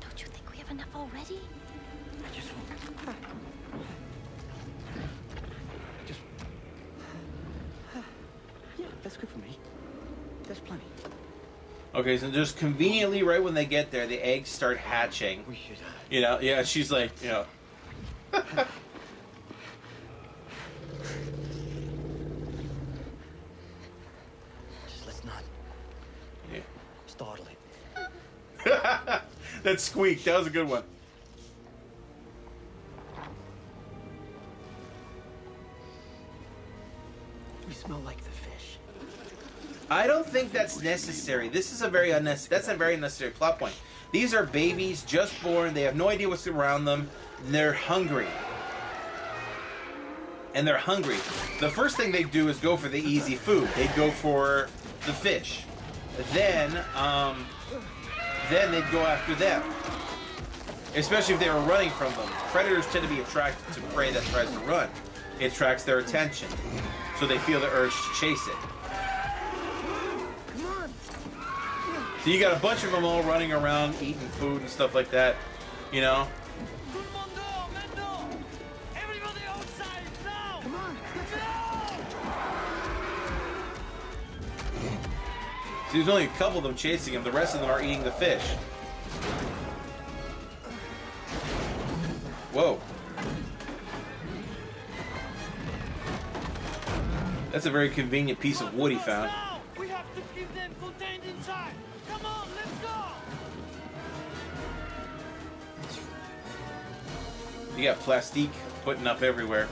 Don't you think we have enough already? Yeah, that's good for me. That's plenty. Okay, so just conveniently right when they get there, the eggs start hatching. We should. You know, yeah, she's like, you know. Just let's not. Yeah. Startle it. That squeak, that was a good one. We smell like the fish. I don't think that's necessary. This is a very unnecessary. That's a very unnecessary plot point. These are babies just born. They have no idea what's around them. They're hungry. And they're hungry. The first thing they do is go for the easy food. They go for the fish. Then they'd go after them. Especially if they were running from them. Predators tend to be attracted to prey that tries to run. It attracts their attention. So they feel the urge to chase it. So you got a bunch of them all running around, eating food and stuff like that, you know? Everybody outside now! Come on! So there's only a couple of them chasing him. The rest of them are eating the fish. Whoa. That's a very convenient piece of wood he found. We have to keep them contained inside. Come on, let's go! You got plastique putting up everywhere.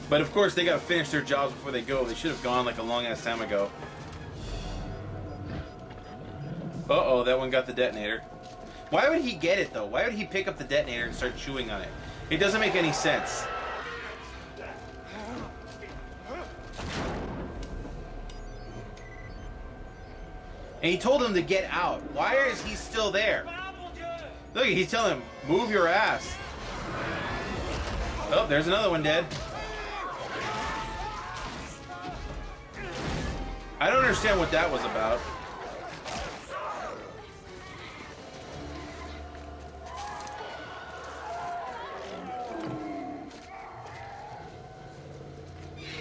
But of course, they gotta finish their jobs before they go. They should have gone like a long ass time ago. Uh-oh, that one got the detonator. Why would he get it though? Why would he pick up the detonator and start chewing on it? It doesn't make any sense. And he told him to get out. Why is he still there? Look, he's telling him, move your ass. Oh, there's another one dead. I don't understand what that was about.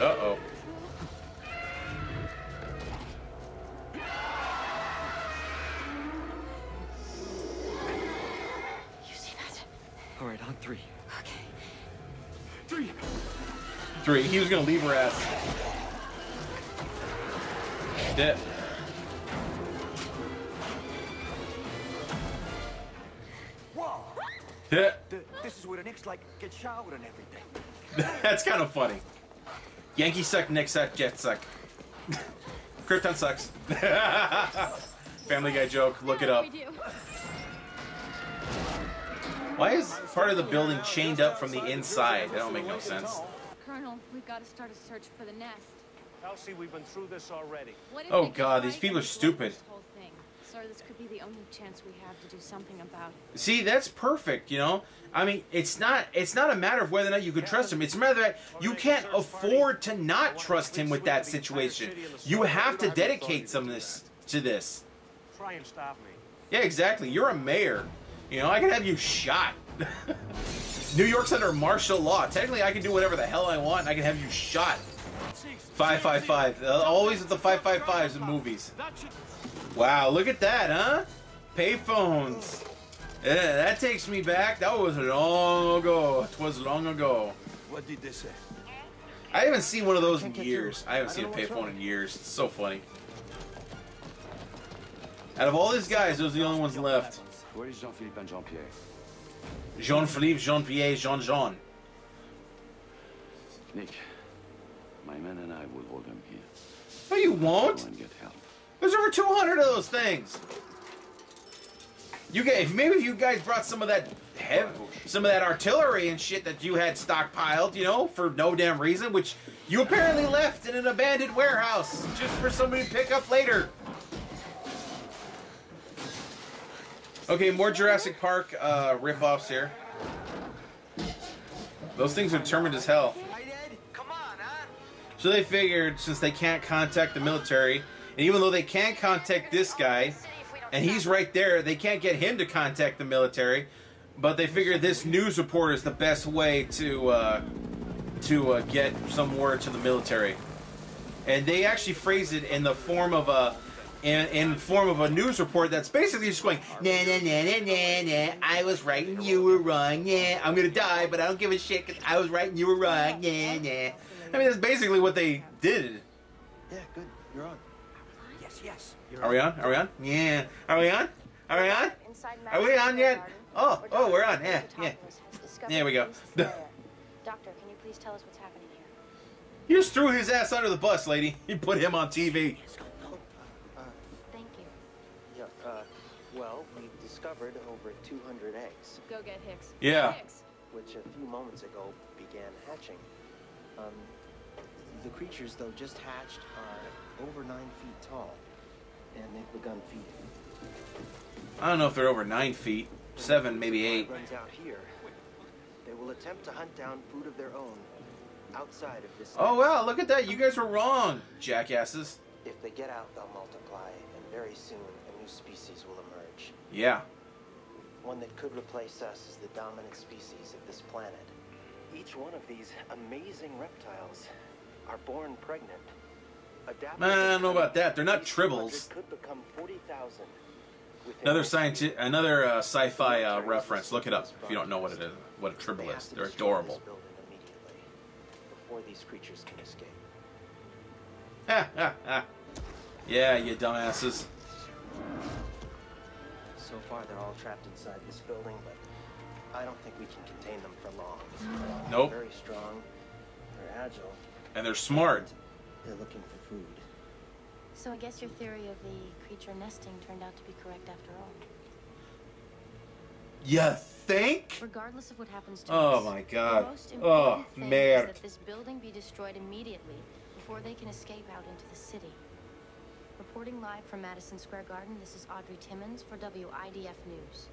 Uh-oh. You see that? All right, on three. Okay. Three. He was gonna leave her ass. Dead. Whoa! Yeah. This is where the Knicks like get showered and everything. That's kind of funny. Yankees suck, Knicks suck, Jets suck. Krypton sucks. Family Guy joke. Look it up. Why is part of the building chained up from the inside? That don't make no sense. Colonel, we've got to start a search for the nest. Elsie, we've been through this already. Oh God, these people are stupid. Sir, this could be the only chance we have to do something about it. See, that's perfect, you know? I mean, it's not a matter of whether or not you can trust him. It's a matter that you can't afford to not trust him with that situation. You have to dedicate some of this to this. Try and stop me. Yeah, exactly. You're a mayor. You know, I can have you shot. New York's under martial law. Technically, I can do whatever the hell I want, and I can have you shot. 555. Always with the 555s in movies. Wow, look at that, huh? Payphones. Yeah, that takes me back. That was long ago. It was long ago. What did they say? I haven't seen one of those in years. I haven't seen a payphone in years. It's so funny. Out of all these guys, those are the only ones left. Where is Jean-Philippe and Jean-Pierre? Jean-Philippe, Jean-Pierre, Jean-Jean. Nick, my men and I will hold them here. No, you won't. Go and get help. There's over 200 of those things. You guys, maybe if you guys brought some of that artillery and shit that you had stockpiled, you know, for no damn reason, which you apparently left in an abandoned warehouse just for somebody to pick up later. Okay, more Jurassic Park rip-offs here. Those things are determined as hell. So they figured, since they can't contact the military, and even though they can contact this guy, and he's right there, they can't get him to contact the military, but they figured this news report is the best way to get some word to the military. And they actually phrase it in the form of a news report that's basically just going, nah, nah, nah, nah, nah, nah, I was right and you were wrong, yeah, I'm gonna die, but I don't give a shit because I was right and you were wrong, yeah, yeah. I mean, that's basically what they did. Yeah, good. You're on. Yes. Are we on? Are we on? Yeah. Are we on? Are we on? Are we on yet? Oh, we're on. Yeah. There we go. Doctor, can you please tell us what's happening here? You just threw his ass under the bus, lady. You put him on TV. Thank you. Yeah, well, we've discovered over 200 eggs. Go get Hicks. Yeah. Hicks. Which a few moments ago began hatching. The creatures, though, just hatched are over 9 feet tall, and they've begun feeding. I don't know if they're over 9 feet. 7, maybe 8. Runs out here. They will attempt to hunt down food of their own outside of this. Oh, wow, look at that. You guys were wrong, jackasses. If they get out, they'll multiply, and very soon a new species will emerge. Yeah. One that could replace us as the dominant species of this planet. Each one of these amazing reptiles are born pregnant. I don't know about that. They're not tribbles. Could become 40,000. Another sci-fi reference. Look it up if you don't know what it is. What a tribble is. They're adorable. Before these creatures can escape. Yeah, you dumbasses. So far, they're all trapped inside this building, but I don't think we can contain them for long. Nope. They're very strong. They're agile. And they're smart. They're looking for food. So I guess your theory of the creature nesting turned out to be correct after all. You think? Regardless of what happens to Oh us, my God. the most important thing is merde. that this building be destroyed immediately before they can escape out into the city. Reporting live from Madison Square Garden, this is Audrey Timmons for WIDF News.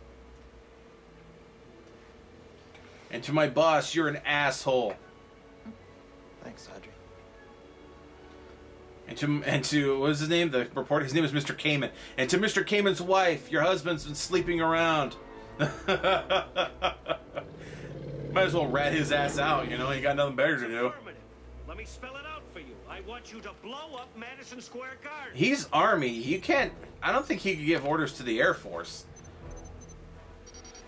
And to my boss, you're an asshole. Thanks, Audrey. And to what was his name? The reporter. His name is Mr. Kamen. And to Mr. Kamen's wife, your husband's been sleeping around. Might as well rat his ass out, you know. He got nothing better to do. Let me spell it out for you. I want you to blow up Madison Square Garden. He's Army. You can't. I don't think he could give orders to the Air Force.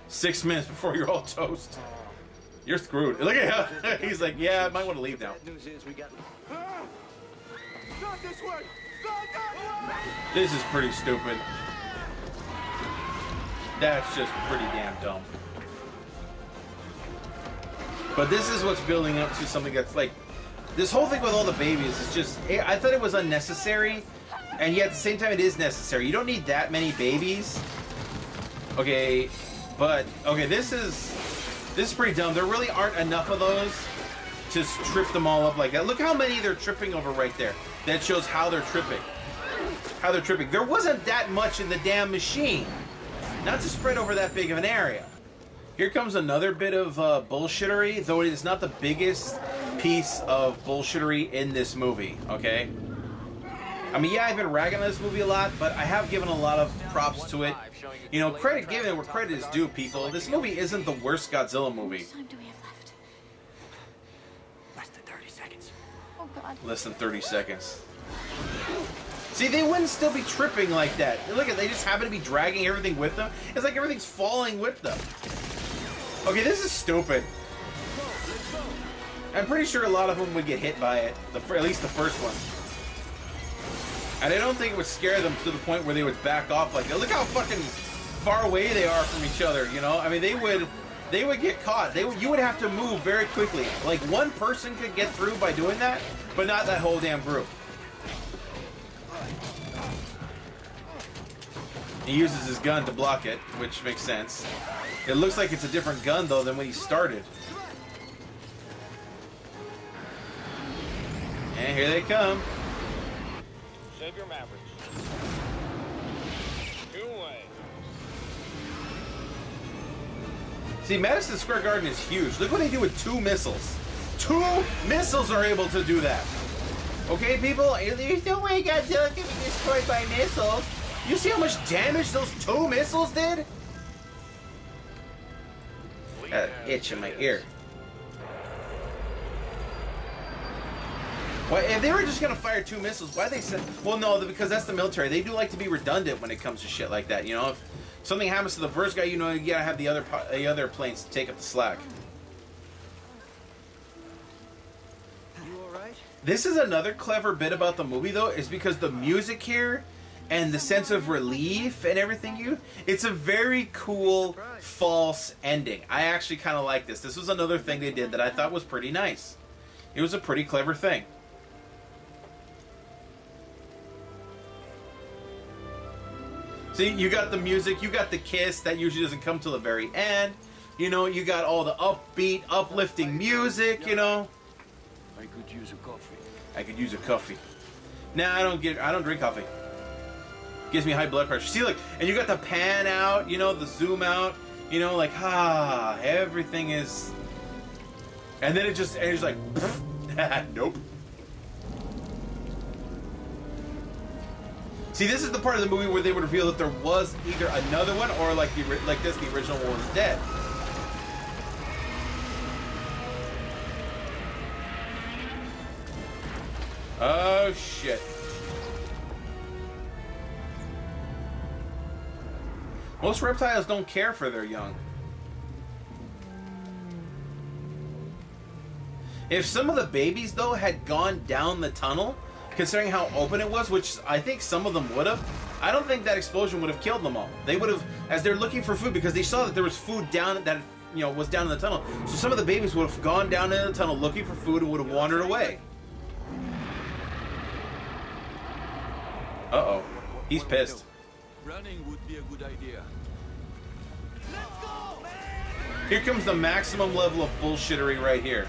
6 minutes before you're all toast. You're screwed. Look at him. He's like, yeah, I might want to leave now. News is we got. Not this way! Not that way! This is pretty stupid. That's just pretty damn dumb. But this is what's building up to something that's like... This whole thing with all the babies is just... I thought it was unnecessary. And yet at the same time it is necessary. You don't need that many babies. Okay, but... Okay, this is pretty dumb. There really aren't enough of those to trip them all up like that. Look how many they're tripping over right there. That shows how they're tripping. How they're tripping. There wasn't that much in the damn machine. Not to spread over that big of an area. Here comes another bit of bullshittery, though it is not the biggest piece of bullshittery in this movie, okay? I mean, yeah, I've been ragging on this movie a lot, but I have given a lot of props to it. You know, credit given where credit is due, people. This movie isn't the worst Godzilla movie. How much time do we have left? Less than 30 seconds. Oh, God. Less than 30 seconds. See, they wouldn't still be tripping like that. Look at, they just happen to be dragging everything with them. It's like everything's falling with them. Okay, this is stupid. I'm pretty sure a lot of them would get hit by it. At least the first one. And I don't think it would scare them to the point where they would back off like that. Look how fucking far away they are from each other, you know? I mean, they would get caught. You would have to move very quickly. Like, one person could get through by doing that, but not that whole damn group. He uses his gun to block it, which makes sense. It looks like it's a different gun, though, than when he started. And here they come. Save your Mavericks. Two-way. See, Madison Square Garden is huge. Look what they do with 2 missiles. 2 missiles are able to do that. Okay, people? There's no way Godzilla can be destroyed by missiles. You see how much damage those 2 missiles did? Itch in my ear. Well, if they were just gonna fire 2 missiles, why they said? Well, no, because that's the military. They do like to be redundant when it comes to shit like that. You know, if something happens to the first guy, you know, you gotta have the other planes to take up the slack. You all right? This is another clever bit about the movie, though, is because the music here and the sense of relief and everything, it's a very cool false ending. I actually kind of like this. This was another thing they did that I thought was pretty nice. It was a pretty clever thing. See, you got the music, you got the kiss, that usually doesn't come till the very end. You know, you got all the upbeat, uplifting music, you know. I could use a coffee. I could use a coffee. Nah, I don't drink coffee. Gives me high blood pressure. See, look, and you got the pan out, you know, the zoom out, you know, like, everything is... And then it's like, nope. See, this is the part of the movie where they would reveal that there was either another one or like the original one was dead. Oh, shit. Most reptiles don't care for their young. If some of the babies, though, had gone down the tunnel, considering how open it was, which I think some of them would have, I don't think that explosion would have killed them all. They would have, as they're looking for food, because they saw that there was food down, that, you know, was down in the tunnel. So some of the babies would have gone down in the tunnel looking for food and would have wandered away. Uh-oh. He's pissed. Running would be a good idea. Here comes the maximum level of bullshittery right here.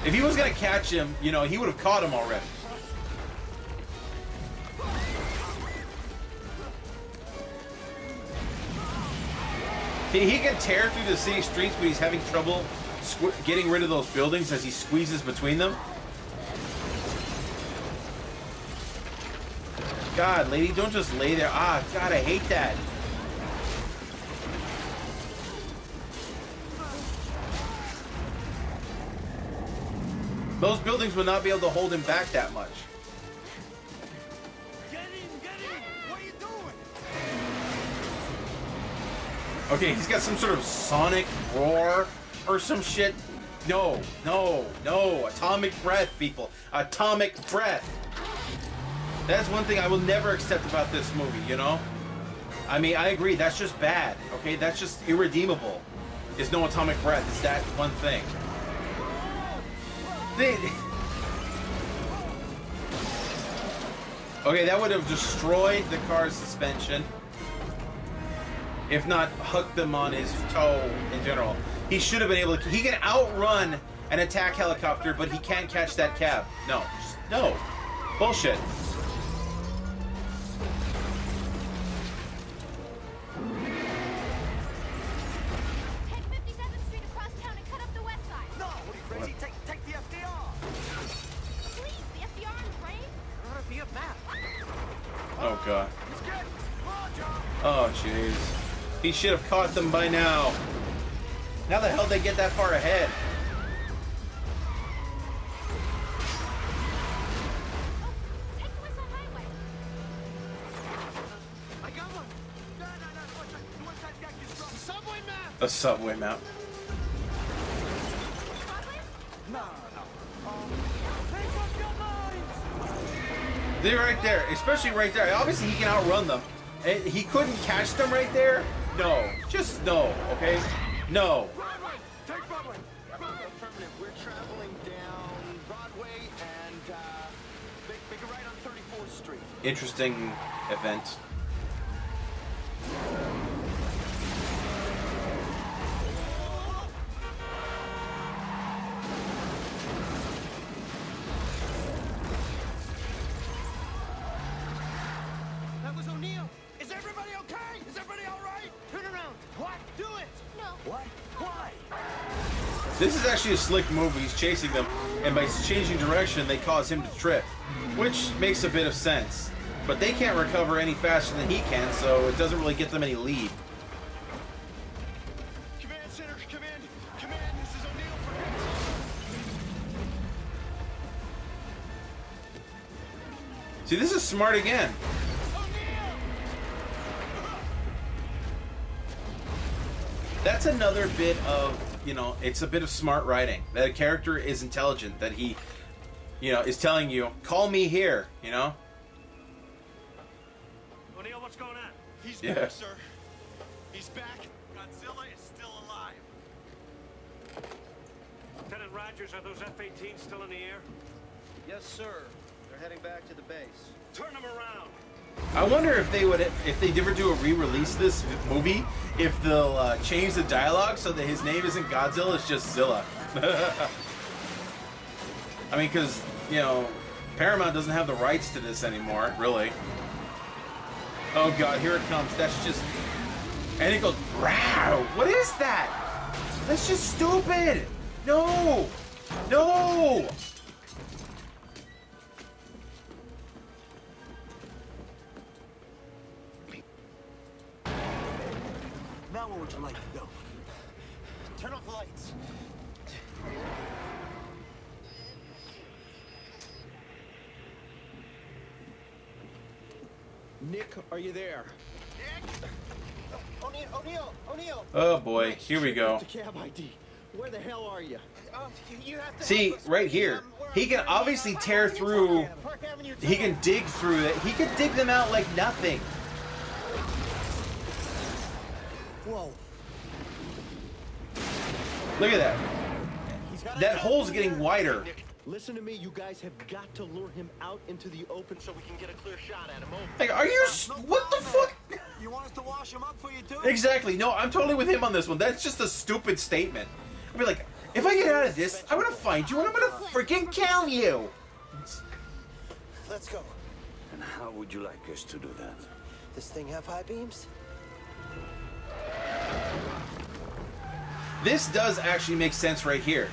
If he was going to catch him, you know, he would have caught him already. He can tear through the city streets, but he's having trouble getting rid of those buildings as he squeezes between them. God, lady, don't just lay there. Ah, God, I hate that. Those buildings would not be able to hold him back that much. Get in! What are you doing? Okay, he's got some sort of sonic roar or some shit. No, no, no. Atomic breath, people. Atomic breath. That's one thing I will never accept about this movie, you know? I mean, I agree, that's just bad, okay? That's just irredeemable. There's no atomic breath. It's that one thing. Okay, that would have destroyed the car's suspension. If not, hooked them on his toe in general. He should have been able to... He can outrun an attack helicopter, but he can't catch that cab. No. Just, no. Bullshit. Oh, God. Oh, jeez. He should have caught them by now. How the hell did they get that far ahead? A subway map. They're right there, especially right there. Obviously, he can outrun them. He couldn't catch them right there. No, just no. Okay, no. Take Broadway. Affirmative. We're traveling down Broadway and make a right on 34th Street. Interesting event. This is actually a slick move. He's chasing them, and by changing direction, they cause him to trip, which makes a bit of sense. But they can't recover any faster than he can, so it doesn't really get them any lead. Command center, command, this is O'Neill for See, this is smart again. That's another bit of, you know, it's a bit of smart writing. That a character is intelligent, that he, you know, is telling you, call me here, you know? O'Neill, what's going on? He's back, sir. He's back. Godzilla is still alive. Lieutenant Rogers, are those F-18s still in the air? Yes, sir. They're heading back to the base. Turn them around. I wonder if they would, if they ever do a re-release this movie, if they'll change the dialogue so that his name isn't Godzilla, it's just Zilla. I mean, because, you know, Paramount doesn't have the rights to this anymore, really. Oh God, here it comes. That's just, and it goes, wow, what is that? That's just stupid. No, no. Now where would you like to go? Turn off the lights. Nick, are you there? O'Neill! Oh boy, here we go. The cab ID. Where the hell are you? You have to See, right here, he can obviously tear through, he can dig through it. He can dig them out like nothing. Whoa. Look at that. That hole's getting wider. Listen to me, you guys have got to lure him out into the open so we can get a clear shot at him. Like, are you, what the fuck? You want us to wash him up for you too? Exactly, no, I'm totally with him on this one. That's just a stupid statement. I'd be like, if I get out of this, I'm gonna find you and I'm gonna freaking kill you. Let's go. And how would you like us to do that? This thing have high beams? This does actually make sense right here.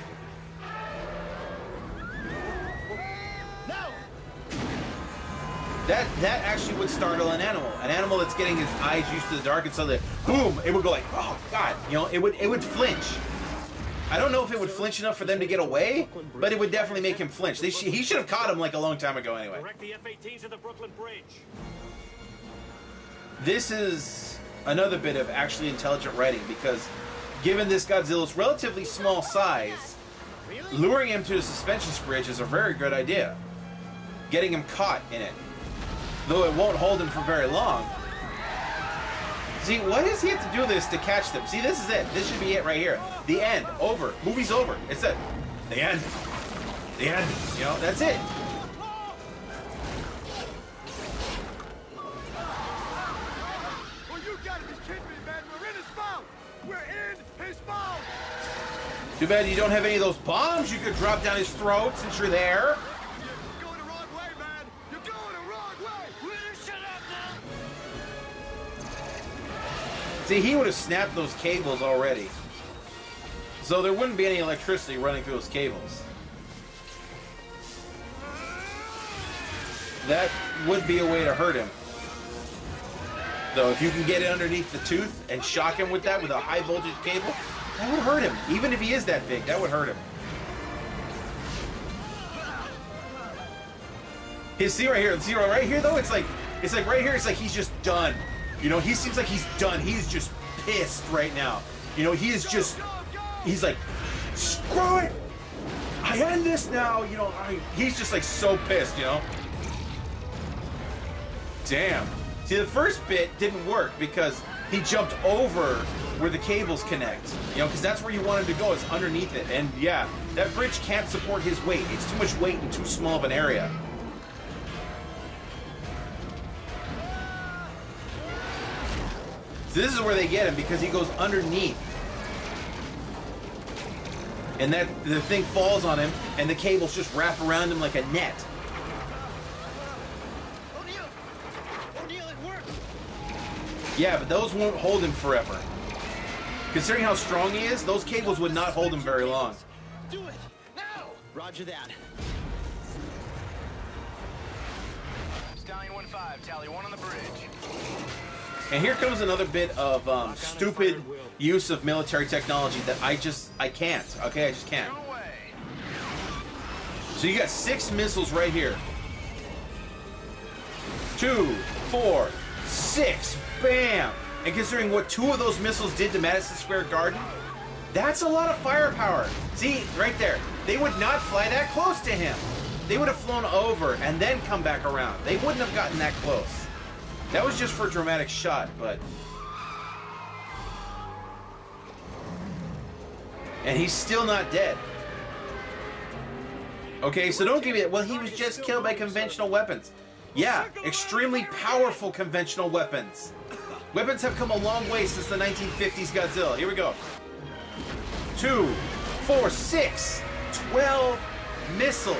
that actually would startle an animal. An animal that's getting his eyes used to the dark, and suddenly, boom, it would go like, oh god, you know, it would flinch. I don't know if it would flinch enough for them to get away, but it would definitely make him flinch. He should have caught him like a long time ago anyway. Direct the F-18s to the Brooklyn Bridge. This is another bit of actually intelligent writing, because given this Godzilla's relatively small size, luring him to the suspension bridge is a very good idea. Getting him caught in it. Though it won't hold him for very long. See, why does he have to do this to catch them? See, this is it. This should be it right here. The end. Over. Movie's over. It's it. The end. The end. You know, that's it. Well, you gotta be kidding me, man. We're in his mouth. We're in his mouth. Too bad you don't have any of those bombs you could drop down his throat since you're there. You're going the wrong way, man. You're going the wrong way. Shut up now. See, he would have snapped those cables already. So there wouldn't be any electricity running through those cables. That would be a way to hurt him. Though, if you can get it underneath the tooth and shock him with that, with a high voltage cable, that would hurt him. Even if he is that big, that would hurt him. See right here though, it's like right here, it's like he's just done. You know, he seems like he's done. He's just pissed right now. You know, he's like, screw it! I end this now, you know, he's just like so pissed, you know? Damn. See, the first bit didn't work because he jumped over where the cables connect. You know, because that's where you want him to go, is underneath it. And yeah, that bridge can't support his weight. It's too much weight in too small of an area. So this is where they get him, because he goes underneath. And that the thing falls on him, and the cables just wrap around him like a net. O'Neal, it worked. Yeah, but those won't hold him forever. Considering how strong he is, those cables would not hold him very long. Do it now. Roger that. Stallion 1-5, tally 1 on the bridge. And here comes another bit of stupid use of military technology that I can't. Okay, I just can't. So you got 6 missiles right here. 2, 4, 6. Bam! And considering what 2 of those missiles did to Madison Square Garden, that's a lot of firepower. See, right there. They would not fly that close to him. They would have flown over and then come back around. They wouldn't have gotten that close. That was just for a dramatic shot, but... And he's still not dead. Okay, so don't give me... Well, he was just killed by conventional weapons. Yeah, extremely powerful conventional weapons. Weapons have come a long way since the 1950s Godzilla. Here we go. 2, 4, 6, 12 missiles.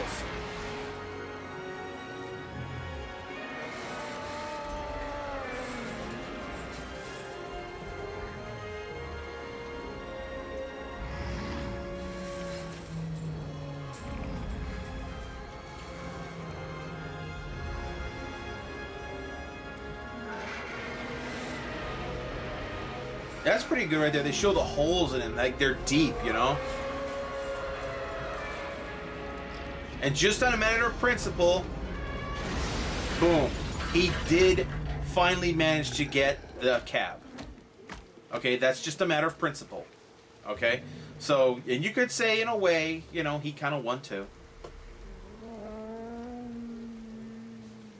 That's pretty good right there. They show the holes in it, like they're deep, you know? And just on a matter of principle, boom, he did finally manage to get the cab. Okay, that's just a matter of principle. Okay? So, and you could say in a way, you know, he kind of won too.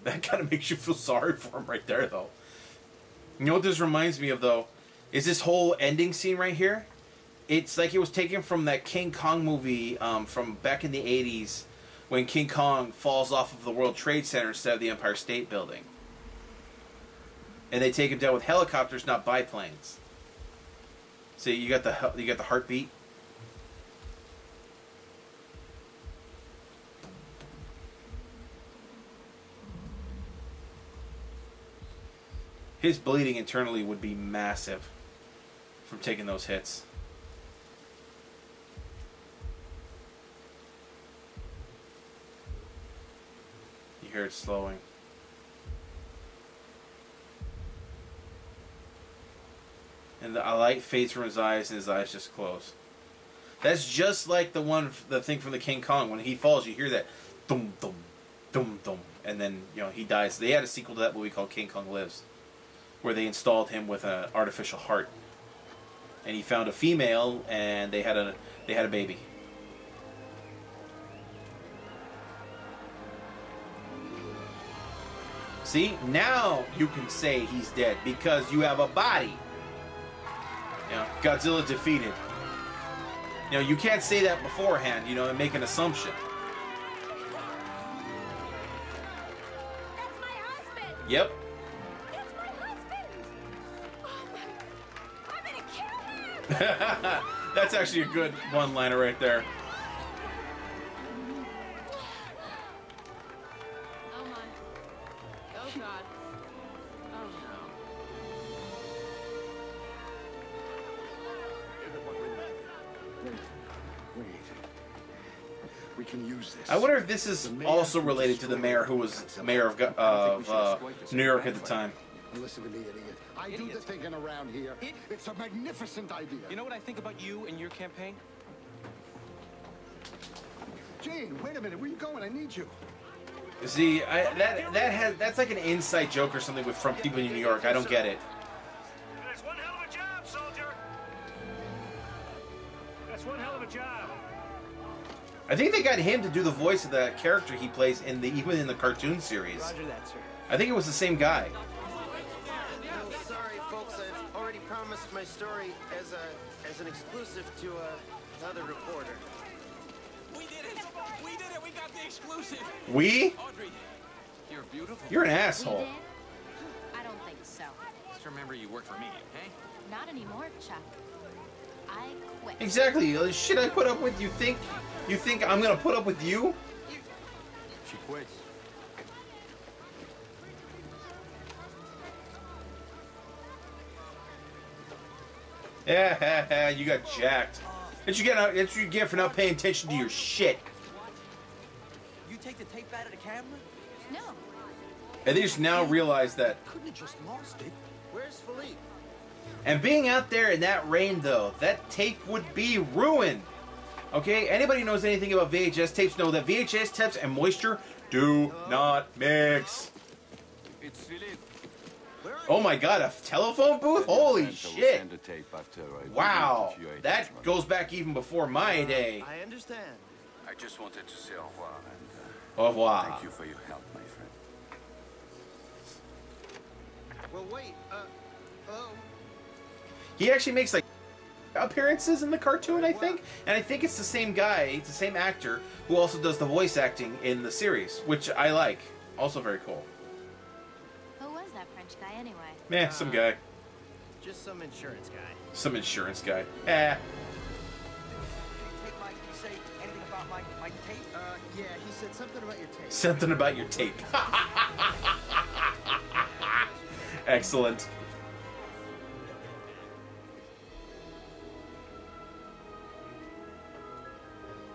That kind of makes you feel sorry for him right there, though. You know what this reminds me of, though? Is this whole ending scene right here? It's like it was taken from that King Kong movie from back in the 80s when King Kong falls off of the World Trade Center instead of the Empire State Building. And they take him down with helicopters, not biplanes. See, you got the heartbeat. His bleeding internally would be massive from taking those hits. You hear it slowing. And a light fades from his eyes, and his eyes just close. That's just like the thing from the King Kong. When he falls, you hear that dum dum dum dum, and then he dies. They had a sequel to that movie called King Kong Lives, where they installed him with an artificial heart, and he found a female, and they had a baby. See, now you can say he's dead because you have a body. Godzilla defeated. You can't say that beforehand, and make an assumption. That's my husband! Yep. That's my husband! Oh my... I'm gonna kill him! That's actually a good one-liner right there. Oh my. Oh God. Oh no. Wait. We can use this. I wonder if this is also related to the mayor who was mayor of New York at the time. Listen to me, idiot. I do the thinking around here. It's a magnificent idea. You know what I think about you and your campaign? Gene, wait a minute. Where you going? I need you. See, that's like an inside joke or something from people in New York. I don't get it. That's one hell of a job, soldier. That's one hell of a job. I think they got him to do the voice of the character he plays even in the cartoon series. Roger that, sir. I think it was the same guy. No, sorry, folks. I've already promised my story as an exclusive to another reporter. We did it! We did it! We got the exclusive! We? Audrey, you're beautiful. You're an asshole. I don't think so. Just remember you work for me, okay? Not anymore, Chuck. I quit. Exactly. Shit, I put up with. You think I'm gonna put up with you? She quits. Yeah, you got jacked. That's what you get for not paying attention to your shit. You take the tape out of the camera? No. And they just now realize that. Couldn't have just lost it. Where's Philippe? And being out there in that rain, though, that tape would be ruined. Okay? Anybody who knows anything about VHS tapes know that VHS tapes and moisture do not mix. It's Philippe. Oh my god, a telephone booth? Holy shit! Wow, that goes back even before my day. I understand. I just wanted to say au revoir and Au revoir. thank you for your help, my friend. Well, wait. Oh. He actually makes like appearances in the cartoon, I think, and I think it's the same guy, it's the same actor who also does the voice acting in the series, which I like. Also very cool. Who was that French guy anyway? Yeah, some guy. Just some insurance guy. Some insurance guy. Eh. Did he say anything about my tape? Yeah, he said something about your tape. Something about your tape. Excellent.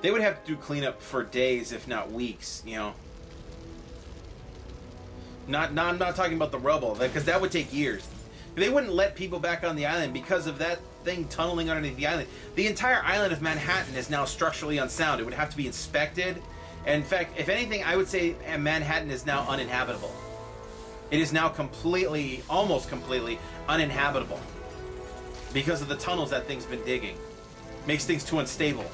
They would have to do cleanup for days, if not weeks, I'm not talking about the rubble, because that would take years. They wouldn't let people back on the island because of that thing tunneling underneath the island. The entire island of Manhattan is now structurally unsound. It would have to be inspected. And in fact, if anything, I would say Manhattan is now uninhabitable. It is now completely, almost completely uninhabitable because of the tunnels that thing's been digging. Makes things too unstable.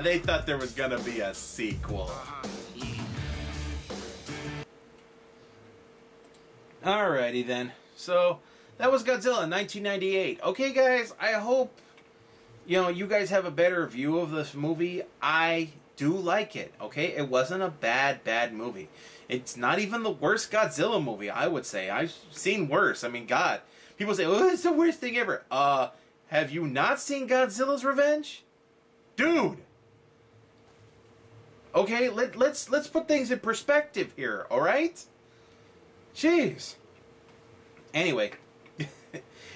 They thought there was gonna be a sequel. Alrighty then. So that was Godzilla 1998. Okay, guys, I hope you guys have a better view of this movie. I do like it. Okay, it wasn't a bad movie. It's not even the worst Godzilla movie, I would say. I've seen worse. I mean, God, people say, "Oh, it's the worst thing ever." Have you not seen Godzilla's Revenge? Dude. Okay, let's put things in perspective here, all right? Jeez. Anyway,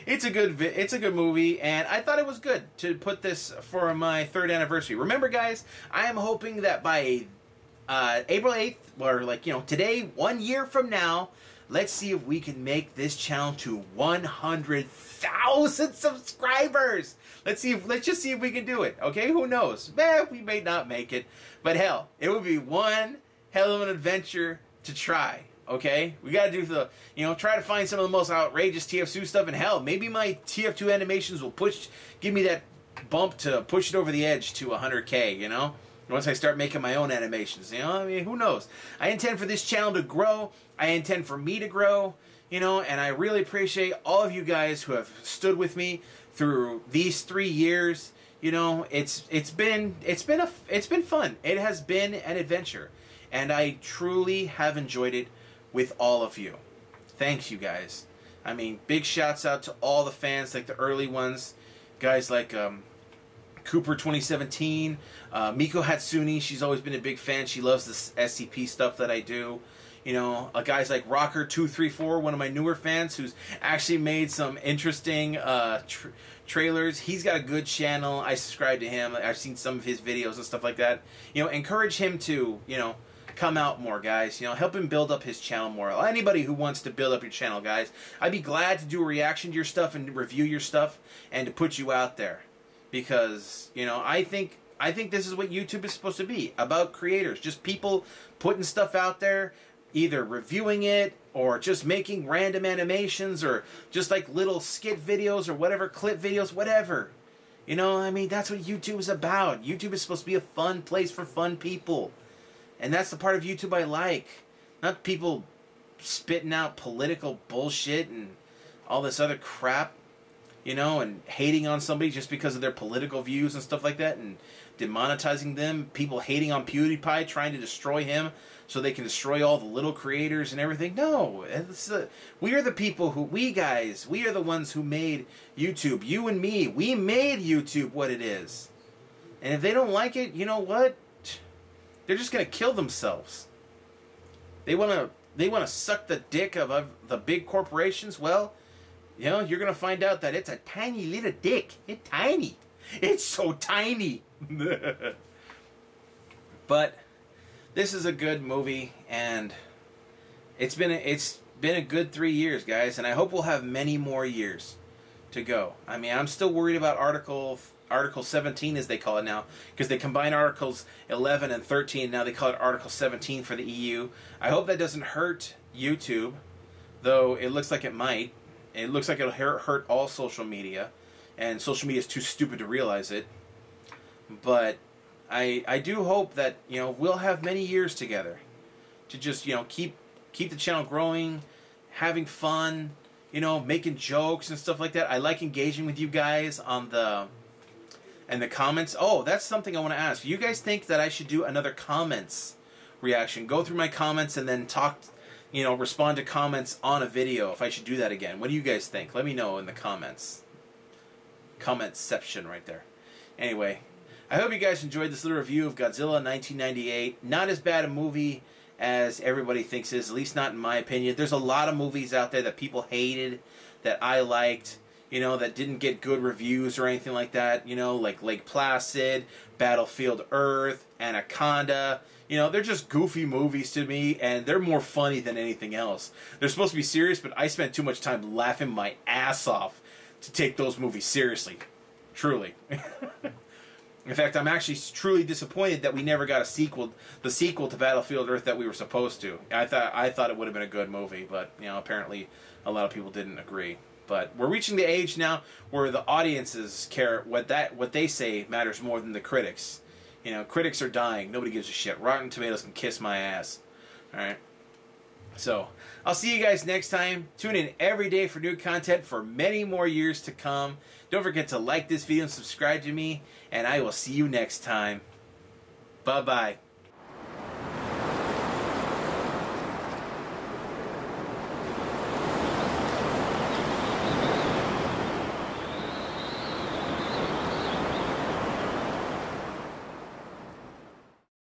it's a good movie, and I thought it was good to put this for my 3rd anniversary. Remember, guys, I am hoping that by April 8th, or like, you know, today, 1 year from now, let's see if we can make this channel to 100,000 subscribers. Let's just see if we can do it. Okay, who knows? We may not make it, but hell, it would be one hell of an adventure to try. Okay, we gotta do try to find some of the most outrageous TF2 stuff, and hell, maybe my TF2 animations will give me that bump to push it over the edge to 100K, you know? Once I start making my own animations, you know? I mean, who knows? I intend for this channel to grow. I intend for me to grow, you know, and I really appreciate all of you guys who have stood with me through these 3 years. You know, it's been fun. It has been an adventure, and I truly have enjoyed it with all of you. Thanks, you guys. I mean, big shouts out to all the fans, like the early ones, guys like Cooper 2017, Miko Hatsune. She's always been a big fan. She loves the SCP stuff that I do. You know, guys like Rocker 234, one of my newer fans, who's actually made some interesting trailers. He's got a good channel. I subscribe to him. I've seen some of his videos and stuff like that. You know, encourage him to, you know, come out more, guys. You know, help him build up his channel more. Anybody who wants to build up your channel, guys, I'd be glad to do a reaction to your stuff and review your stuff and to put you out there, because, you know, I think this is what YouTube is supposed to be, about creators, just people putting stuff out there, either reviewing it or just making random animations or just like little skit videos or whatever, clip videos, whatever. You know, I mean, that's what YouTube is about. YouTube is supposed to be a fun place for fun people. And that's the part of YouTube I like. Not people spitting out political bullshit and all this other crap, you know, and hating on somebody just because of their political views and stuff like that, and demonetizing them. People hating on PewDiePie, trying to destroy him so they can destroy all the little creators and everything. No, we are the people who, we are the ones who made YouTube. You and me, we made YouTube what it is. And if they don't like it, you know what? They're just gonna kill themselves. They wanna suck the dick of the big corporations. Well, you know, you're gonna find out that it's a tiny little dick. It's tiny. It's so tiny. But this is a good movie, and it's been a good 3 years, guys, and I hope we'll have many more years to go. I mean, I'm still worried about Article 17, as they call it now, because they combine Articles 11 and 13. Now they call it Article 17 for the EU. I hope that doesn't hurt YouTube, though it looks like it might. It looks like it'll hurt all social media, and social media is too stupid to realize it. But I do hope that, you know, we'll have many years together to just, you know, keep the channel growing, having fun, you know, making jokes and stuff like that. I like engaging with you guys on the comments. Oh, that's something I want to ask. You guys think that I should do another comments reaction? Go through my comments and then talk, you know, respond to comments on a video, if I should do that again. What do you guys think? Let me know in the comments. Comments section right there. Anyway, I hope you guys enjoyed this little review of Godzilla 1998. Not as bad a movie as everybody thinks it is, at least not in my opinion. There's a lot of movies out there that people hated, that I liked, you know, that didn't get good reviews or anything like that, you know, like Lake Placid, Battlefield Earth, Anaconda. You know, they're just goofy movies to me, and they're more funny than anything else. They're supposed to be serious, but I spent too much time laughing my ass off to take those movies seriously. Truly. In fact, I'm actually truly disappointed that we never got the sequel to Battlefield Earth that we were supposed to. I thought it would have been a good movie, but, you know, apparently a lot of people didn't agree. But we're reaching the age now where the audiences care what they say matters more than the critics. You know, critics are dying. Nobody gives a shit. Rotten Tomatoes can kiss my ass. All right. So I'll see you guys next time. Tune in every day for new content for many more years to come. Don't forget to like this video and subscribe to me, and I will see you next time. Bye-bye.